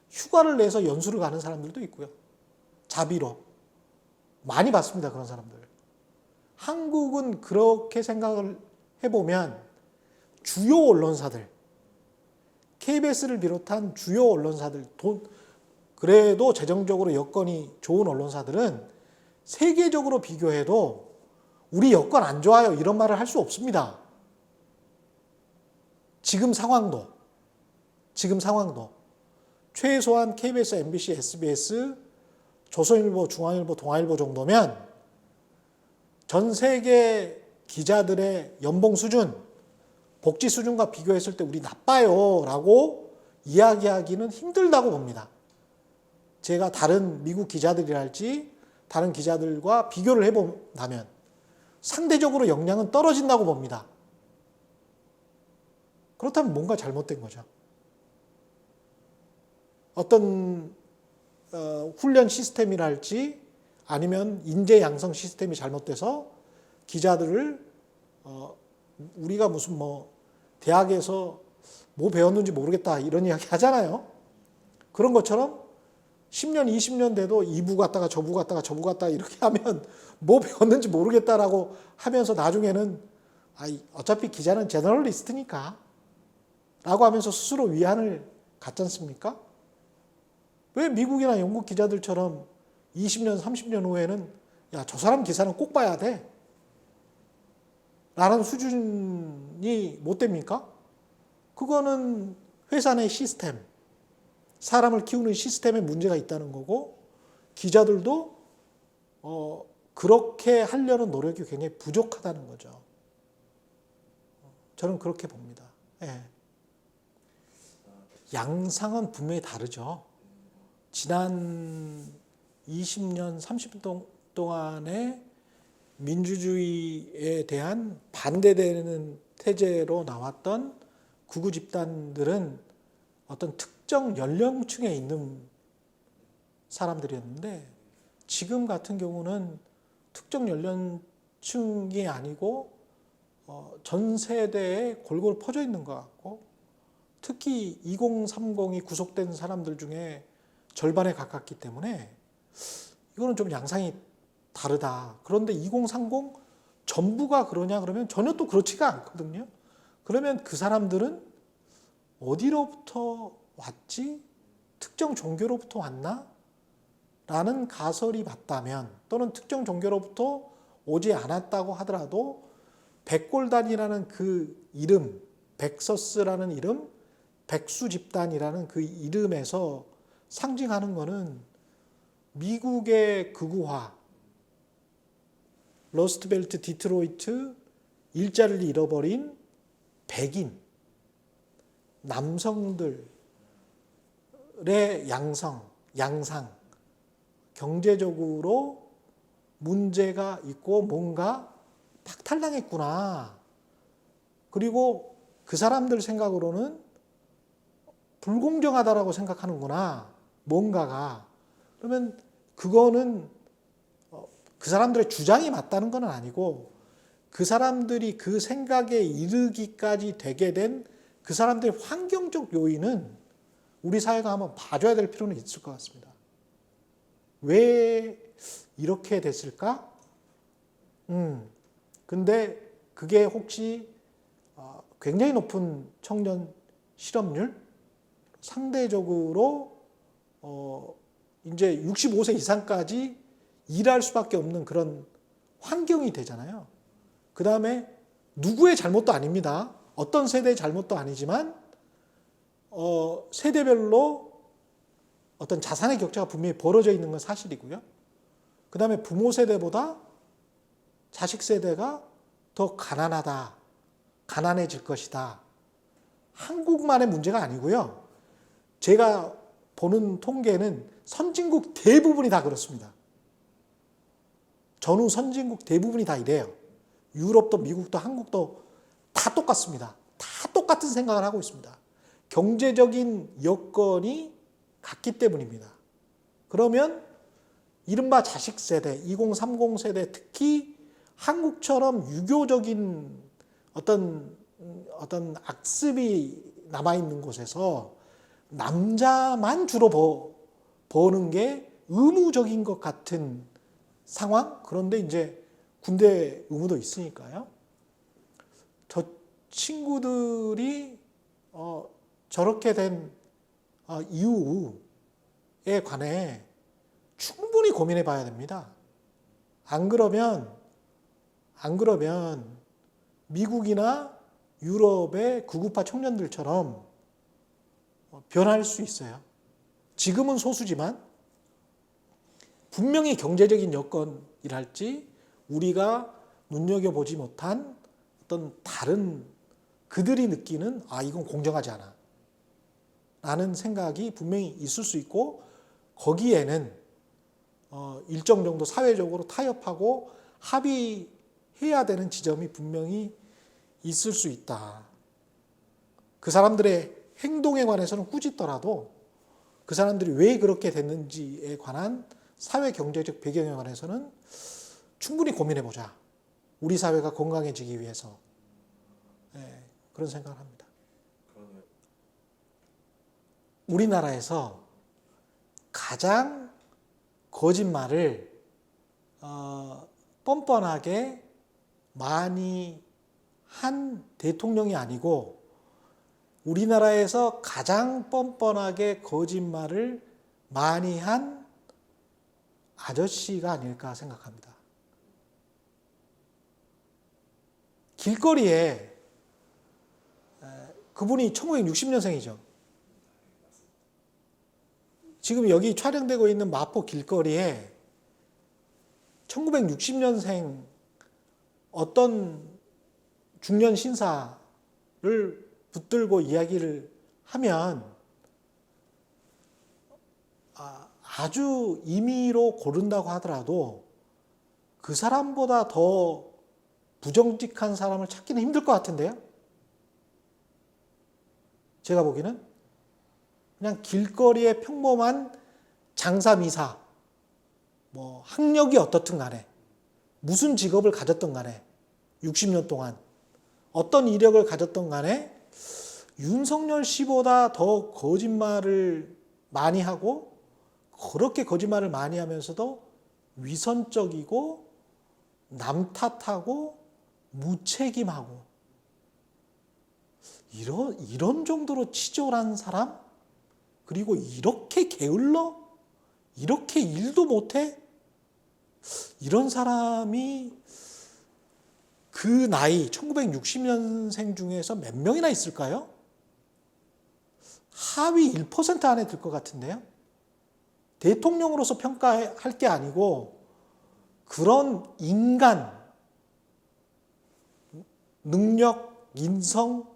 휴가를 내서 연수를 가는 사람들도 있고요. 자비로. 많이 봤습니다. 그런 사람들. 한국은 그렇게 생각을 해보면 주요 언론사들, KBS를 비롯한 주요 언론사들, 그래도 재정적으로 여건이 좋은 언론사들은 세계적으로 비교해도 우리 여건 안 좋아요 이런 말을 할 수 없습니다. 지금 상황도 최소한 KBS, MBC, SBS, 조선일보, 중앙일보, 동아일보 정도면 전 세계 기자들의 연봉 수준, 복지 수준과 비교했을 때 우리 나빠요 라고 이야기하기는 힘들다고 봅니다. 제가 다른 미국 기자들이랄지 다른 기자들과 비교를 해본다면 상대적으로 역량은 떨어진다고 봅니다. 그렇다면 뭔가 잘못된 거죠. 어떤 훈련 시스템이랄지 아니면 인재 양성 시스템이 잘못돼서 기자들을 우리가 무슨 뭐 대학에서 뭐 배웠는지 모르겠다 이런 이야기 하잖아요. 그런 것처럼 10년, 20년 돼도 이부 갔다가 저부 갔다가 저부 갔다가 이렇게 하면 뭐 배웠는지 모르겠다라고 하면서 나중에는 어차피 기자는 제너럴리스트니까 라고 하면서 스스로 위안을 갖지 않습니까? 왜 미국이나 영국 기자들처럼 20년, 30년 후에는 야, 저 사람 기사는 꼭 봐야 돼. 라는 수준이 못 됩니까? 그거는 회사 내 시스템, 사람을 키우는 시스템에 문제가 있다는 거고, 기자들도 그렇게 하려는 노력이 굉장히 부족하다는 거죠. 저는 그렇게 봅니다. 예. 양상은 분명히 다르죠. 지난 20년, 30년 동안에 민주주의에 대한 반대되는 태제로 나왔던 극우 집단들은 어떤 특정 연령층에 있는 사람들이었는데, 지금 같은 경우는 특정 연령층이 아니고 전 세대에 골고루 퍼져 있는 것 같고, 특히 2030이 구속된 사람들 중에 절반에 가깝기 때문에 이거는 좀 양상이 다르다. 그런데 2030 전부가 그러냐 그러면 전혀 또 그렇지가 않거든요. 그러면 그 사람들은 어디로부터 왔지? 특정 종교로부터 왔나? 라는 가설이 맞다면, 또는 특정 종교로부터 오지 않았다고 하더라도 백골단이라는 그 이름, 백서스라는 이름, 백수 집단이라는 그 이름에서 상징하는 것은 미국의 극우화, 러스트벨트, 디트로이트, 일자리를 잃어버린 백인, 남성들의 양상, 경제적으로 문제가 있고 뭔가 박탈당했구나. 그리고 그 사람들 생각으로는 불공정하다라고 생각하는구나. 뭔가가. 그러면 그거는 그 사람들의 주장이 맞다는 건 아니고, 그 사람들이 그 생각에 이르기까지 되게 된 그 사람들의 환경적 요인은 우리 사회가 한번 봐줘야 될 필요는 있을 것 같습니다. 왜 이렇게 됐을까? 근데 그게 혹시 굉장히 높은 청년 실업률, 상대적으로 이제 65세 이상까지 일할 수밖에 없는 그런 환경이 되잖아요. 그 다음에 누구의 잘못도 아닙니다. 어떤 세대의 잘못도 아니지만 세대별로 어떤 자산의 격차가 분명히 벌어져 있는 건 사실이고요. 그 다음에 부모 세대보다 자식 세대가 더 가난하다, 가난해질 것이다. 한국만의 문제가 아니고요. 제가 보는 통계는 선진국 대부분이 다 그렇습니다. 전후 선진국 대부분이 다 이래요. 유럽도 미국도 한국도 다 똑같습니다. 다 똑같은 생각을 하고 있습니다. 경제적인 여건이 같기 때문입니다. 그러면 이른바 자식 세대, 2030 세대, 특히 한국처럼 유교적인 어떤 악습이 남아있는 곳에서 남자만 주로 버는 게 의무적인 것 같은 상황? 그런데 이제 군대 의무도 있으니까요. 저 친구들이 저렇게 된 이유에 관해 충분히 고민해 봐야 됩니다. 안 그러면 미국이나 유럽의 극우파 청년들처럼 변할 수 있어요. 지금은 소수지만 분명히 경제적인 여건이랄지 우리가 눈여겨보지 못한 어떤 다른 그들이 느끼는 이건 공정하지 않아 라는 생각이 분명히 있을 수 있고, 거기에는 일정 정도 사회적으로 타협하고 합의해야 되는 지점이 분명히 있을 수 있다. 그 사람들의 행동에 관해서는 꾸짖더라도 그 사람들이 왜 그렇게 됐는지에 관한 사회 경제적 배경에 관해서는 충분히 고민해보자. 우리 사회가 건강해지기 위해서. 그런 생각을 합니다. 우리나라에서 가장 거짓말을 뻔뻔하게 많이 한 대통령이 아니고, 우리나라에서 가장 뻔뻔하게 거짓말을 많이 한 아저씨가 아닐까 생각합니다. 길거리에 그분이 1960년생이죠. 지금 여기 촬영되고 있는 마포 길거리에 1960년생 어떤 중년 신사를 붙들고 이야기를 하면 아주 임의로 고른다고 하더라도 그 사람보다 더 부정직한 사람을 찾기는 힘들 것 같은데요. 제가 보기에는 그냥 길거리의 평범한 장사미사, 뭐 학력이 어떻든 간에 무슨 직업을 가졌던 간에 60년 동안 어떤 이력을 가졌던 간에 윤석열 씨보다 더 거짓말을 많이 하고 그렇게 거짓말을 많이 하면서도 위선적이고 남 탓하고 무책임하고 이런 정도로 치졸한 사람, 그리고 이렇게 게을러, 이렇게 일도 못해, 이런 사람이 그 나이 1960년생 중에서 몇 명이나 있을까요? 하위 1% 안에 들 것 같은데요. 대통령으로서 평가할 게 아니고 그런 인간, 능력, 인성,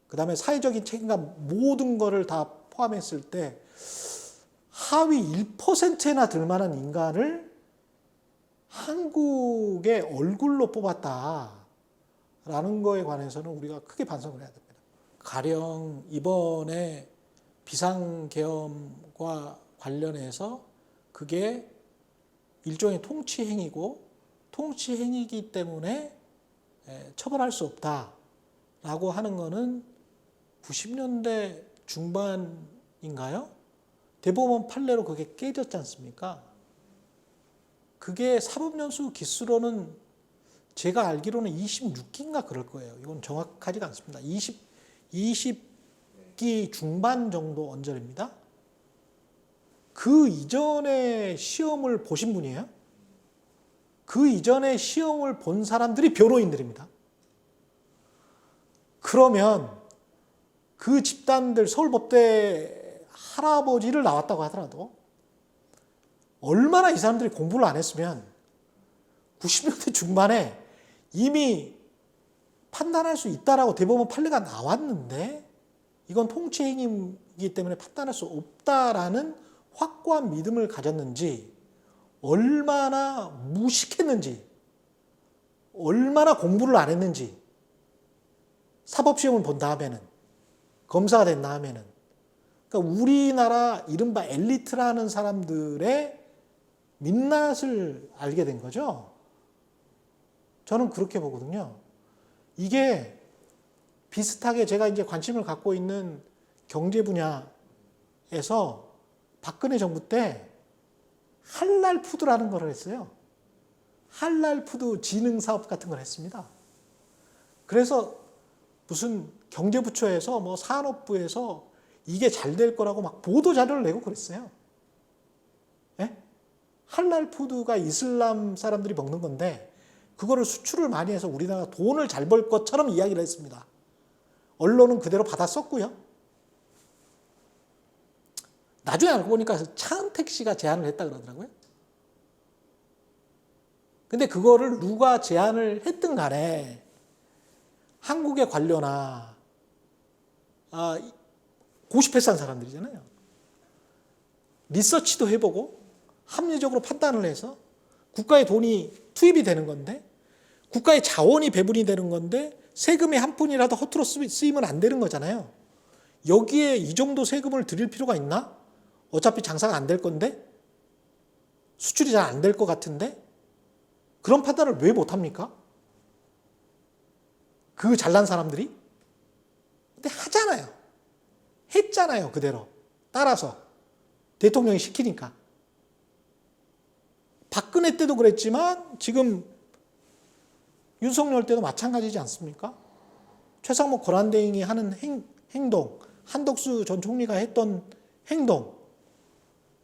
그 다음에 사회적인 책임감 모든 거를 다 포함했을 때 하위 1%나 들 만한 인간을 한국의 얼굴로 뽑았다라는 거에 관해서는 우리가 크게 반성을 해야 됩니다. 가령 이번에 비상계엄과 관련해서 그게 일종의 통치행위고 통치행위이기 때문에 처벌할 수 없다라고 하는 거는 90년대 중반인가요? 대법원 판례로 그게 깨졌지 않습니까? 그게 사법연수 기수로는 제가 알기로는 26기인가 그럴 거예요. 이건 정확하지가 않습니다. 20기 중반 정도 언저리입니다. 그 이전에 시험을 보신 분이에요? 그 이전에 시험을 본 사람들이 변호인들입니다. 그러면 그 집단들, 서울법대 할아버지를 나왔다고 하더라도 얼마나 이 사람들이 공부를 안 했으면 90년대 중반에 이미 판단할 수 있다라고 대법원 판례가 나왔는데 이건 통치행위이기 때문에 판단할 수 없다라는 확고한 믿음을 가졌는지, 얼마나 무식했는지, 얼마나 공부를 안 했는지, 사법시험을 본 다음에는, 검사가 된 다음에는, 그러니까 우리나라 이른바 엘리트라는 사람들의 민낯을 알게 된 거죠. 저는 그렇게 보거든요. 이게 비슷하게 제가 이제 관심을 갖고 있는 경제 분야에서 박근혜 정부 때 할랄 푸드라는 걸 했어요. 할랄 푸드 진흥 사업 같은 걸 했습니다. 그래서 무슨 경제부처에서 뭐 산업부에서 이게 잘 될 거라고 막 보도 자료를 내고 그랬어요. 예? 할랄 푸드가 이슬람 사람들이 먹는 건데 그거를 수출을 많이 해서 우리나라가 돈을 잘 벌 것처럼 이야기를 했습니다. 언론은 그대로 받아 썼고요. 나중에 알고 보니까 차은택 씨가 제안을 했다 그러더라고요. 근데 그거를 누가 제안을 했든 간에 한국의 관료나 고시패스한 사람들이잖아요. 리서치도 해보고 합리적으로 판단을 해서 국가의 돈이 투입이 되는 건데, 국가의 자원이 배분이 되는 건데 세금의 한 푼이라도 허투루 쓰이면 안 되는 거잖아요. 여기에 이 정도 세금을 드릴 필요가 있나? 어차피 장사가 안 될 건데, 수출이 잘 안 될 것 같은데, 그런 판단을 왜 못합니까? 그 잘난 사람들이? 근데 하잖아요. 했잖아요, 그대로. 따라서. 대통령이 시키니까. 박근혜 때도 그랬지만, 지금 윤석열 때도 마찬가지지 않습니까? 최상목 권한대행이 하는 행동, 한덕수 전 총리가 했던 행동,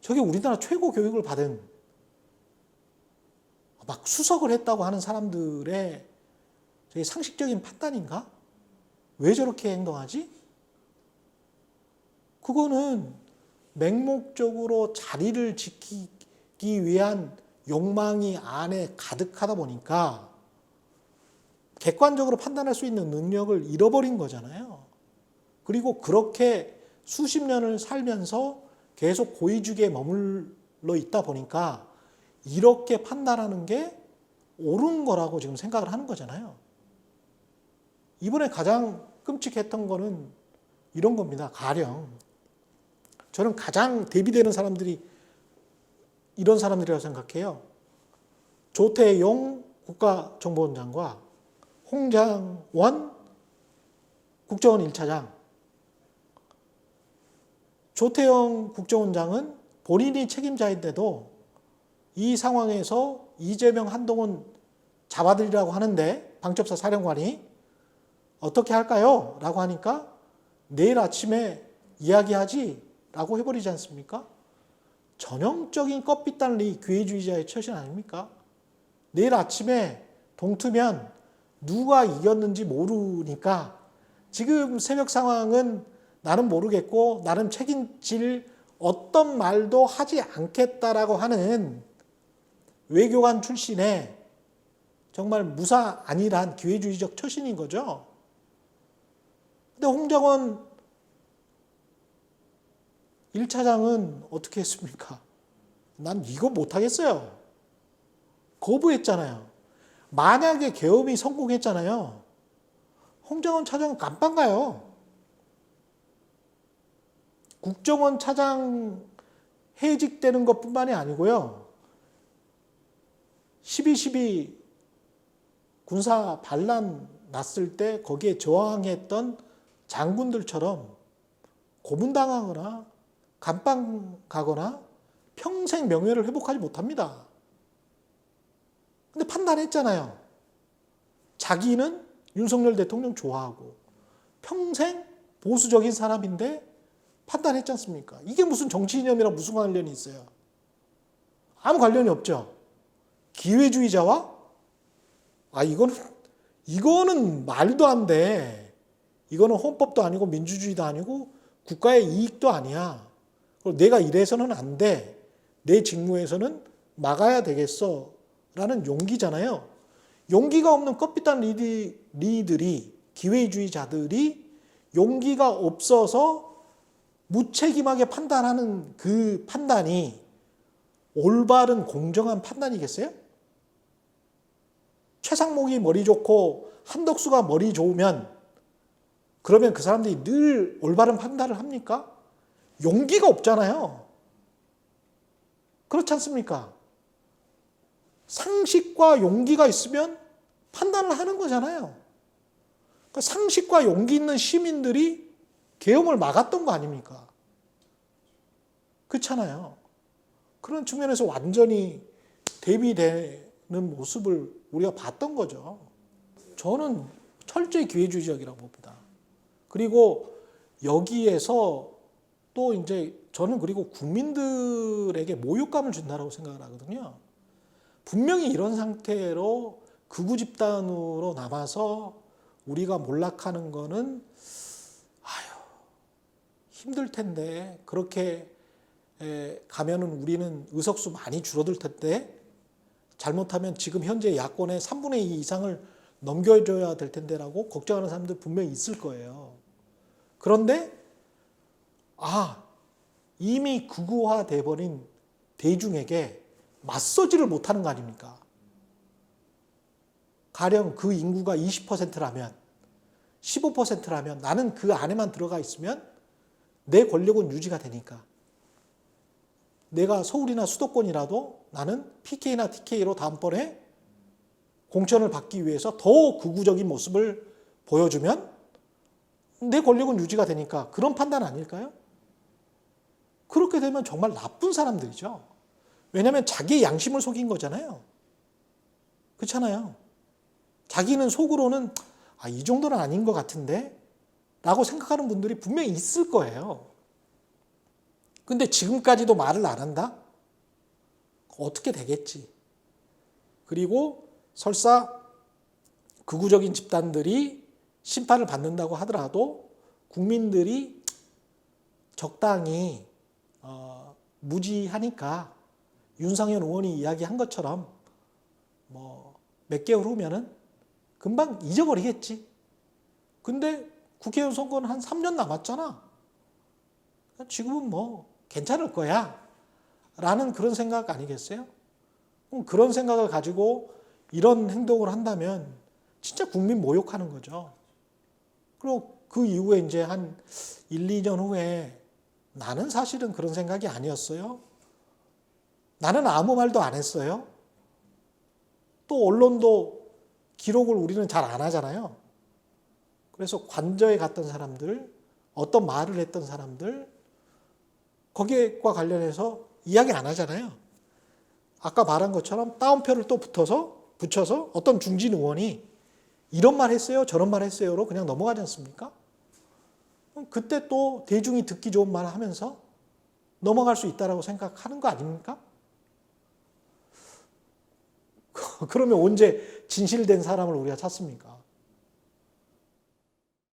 저게 우리나라 최고 교육을 받은 막 수석을 했다고 하는 사람들의 저게 상식적인 판단인가? 왜 저렇게 행동하지? 그거는 맹목적으로 자리를 지키기 위한 욕망이 안에 가득하다 보니까 객관적으로 판단할 수 있는 능력을 잃어버린 거잖아요. 그리고 그렇게 수십 년을 살면서 계속 고위직에 머물러 있다 보니까 이렇게 판단하는 게 옳은 거라고 지금 생각을 하는 거잖아요. 이번에 가장 끔찍했던 거는 이런 겁니다. 가령 저는 가장 대비되는 사람들이 이런 사람들이라고 생각해요. 조태용 국가정보원장과 홍장원 국정원 1차장. 조태용 국정원장은 본인이 책임자인데도 이 상황에서 이재명, 한동훈 잡아들이라고 하는데 방첩사 사령관이 어떻게 할까요? 라고 하니까 내일 아침에 이야기하지 라고 해버리지 않습니까? 전형적인 껍빛달리 기회주의자의 처신 아닙니까? 내일 아침에 동트면 누가 이겼는지 모르니까 지금 새벽 상황은 나는 모르겠고 나는 책임질 어떤 말도 하지 않겠다라고 하는 외교관 출신의 정말 무사 안일한 기회주의적 처신인 거죠. 근데 홍장원 1차장은 어떻게 했습니까? 난 이거 못하겠어요. 거부했잖아요. 만약에 계엄이 성공했잖아요. 홍장원 차장은 깜빵 가요. 국정원 차장 해직되는 것뿐만이 아니고요. 12.12 군사 반란 났을 때 거기에 저항했던 장군들처럼 고문당하거나 감방 가거나 평생 명예를 회복하지 못합니다. 근데 판단했잖아요. 자기는 윤석열 대통령 좋아하고 평생 보수적인 사람인데 판단했지 않습니까? 이게 무슨 정치 이념이랑 무슨 관련이 있어요? 아무 관련이 없죠. 기회주의자와 이거는 말도 안 돼. 이거는 헌법도 아니고 민주주의도 아니고 국가의 이익도 아니야. 내가 이래서는 안 돼. 내 직무에서는 막아야 되겠어. 라는 용기잖아요. 용기가 없는 껍빛단 리들이, 기회주의자들이 용기가 없어서 무책임하게 판단하는 그 판단이 올바른 공정한 판단이겠어요? 최상목이 머리 좋고 한덕수가 머리 좋으면 그러면 그 사람들이 늘 올바른 판단을 합니까? 용기가 없잖아요. 그렇지 않습니까? 상식과 용기가 있으면 판단을 하는 거잖아요. 그러니까 상식과 용기 있는 시민들이 계엄을 막았던 거 아닙니까? 그렇잖아요. 그런 측면에서 완전히 대비되는 모습을 우리가 봤던 거죠. 저는 철저히 기회주의적이라고 봅니다. 그리고 여기에서 또 이제 저는 그리고 국민들에게 모욕감을 준다고 생각을 하거든요. 분명히 이런 상태로 극우 집단으로 남아서 우리가 몰락하는 거는 힘들 텐데 그렇게 가면은 우리는 의석수 많이 줄어들 텐데 잘못하면 지금 현재 야권의 3분의 2 이상을 넘겨줘야 될 텐데라고 걱정하는 사람들 분명히 있을 거예요. 그런데 이미 극우화돼 버린 대중에게 맞서지를 못하는 거 아닙니까? 가령 그 인구가 20%라면 15%라면 나는 그 안에만 들어가 있으면 내 권력은 유지가 되니까 내가 서울이나 수도권이라도 나는 PK나 TK로 다음번에 공천을 받기 위해서 더 극우적인 모습을 보여주면 내 권력은 유지가 되니까 그런 판단 아닐까요? 그렇게 되면 정말 나쁜 사람들이죠. 왜냐하면 자기의 양심을 속인 거잖아요. 그렇잖아요. 자기는 속으로는 이 정도는 아닌 것 같은데 라고 생각하는 분들이 분명히 있을 거예요. 근데 지금까지도 말을 안 한다? 어떻게 되겠지. 그리고 설사 극우적인 집단들이 심판을 받는다고 하더라도 국민들이 적당히 무지하니까 윤상현 의원이 이야기한 것처럼 뭐 몇 개월 후면은 금방 잊어버리겠지. 근데 국회의원 선거는 한 3년 남았잖아. 지금은 뭐 괜찮을 거야 라는 그런 생각 아니겠어요? 그런 생각을 가지고 이런 행동을 한다면 진짜 국민 모욕하는 거죠. 그리고 그 이후에 이제 한 1, 2년 후에 나는 사실은 그런 생각이 아니었어요. 나는 아무 말도 안 했어요. 또 언론도 기록을 우리는 잘 안 하잖아요. 그래서 관저에 갔던 사람들, 어떤 말을 했던 사람들, 거기에과 관련해서 이야기 안 하잖아요. 아까 말한 것처럼 따옴표를 또 붙여서 어떤 중진 의원이 이런 말 했어요, 저런 말 했어요로 그냥 넘어가지 않습니까? 그때 또 대중이 듣기 좋은 말을 하면서 넘어갈 수 있다고 생각하는 거 아닙니까? 그러면 언제 진실된 사람을 우리가 찾습니까?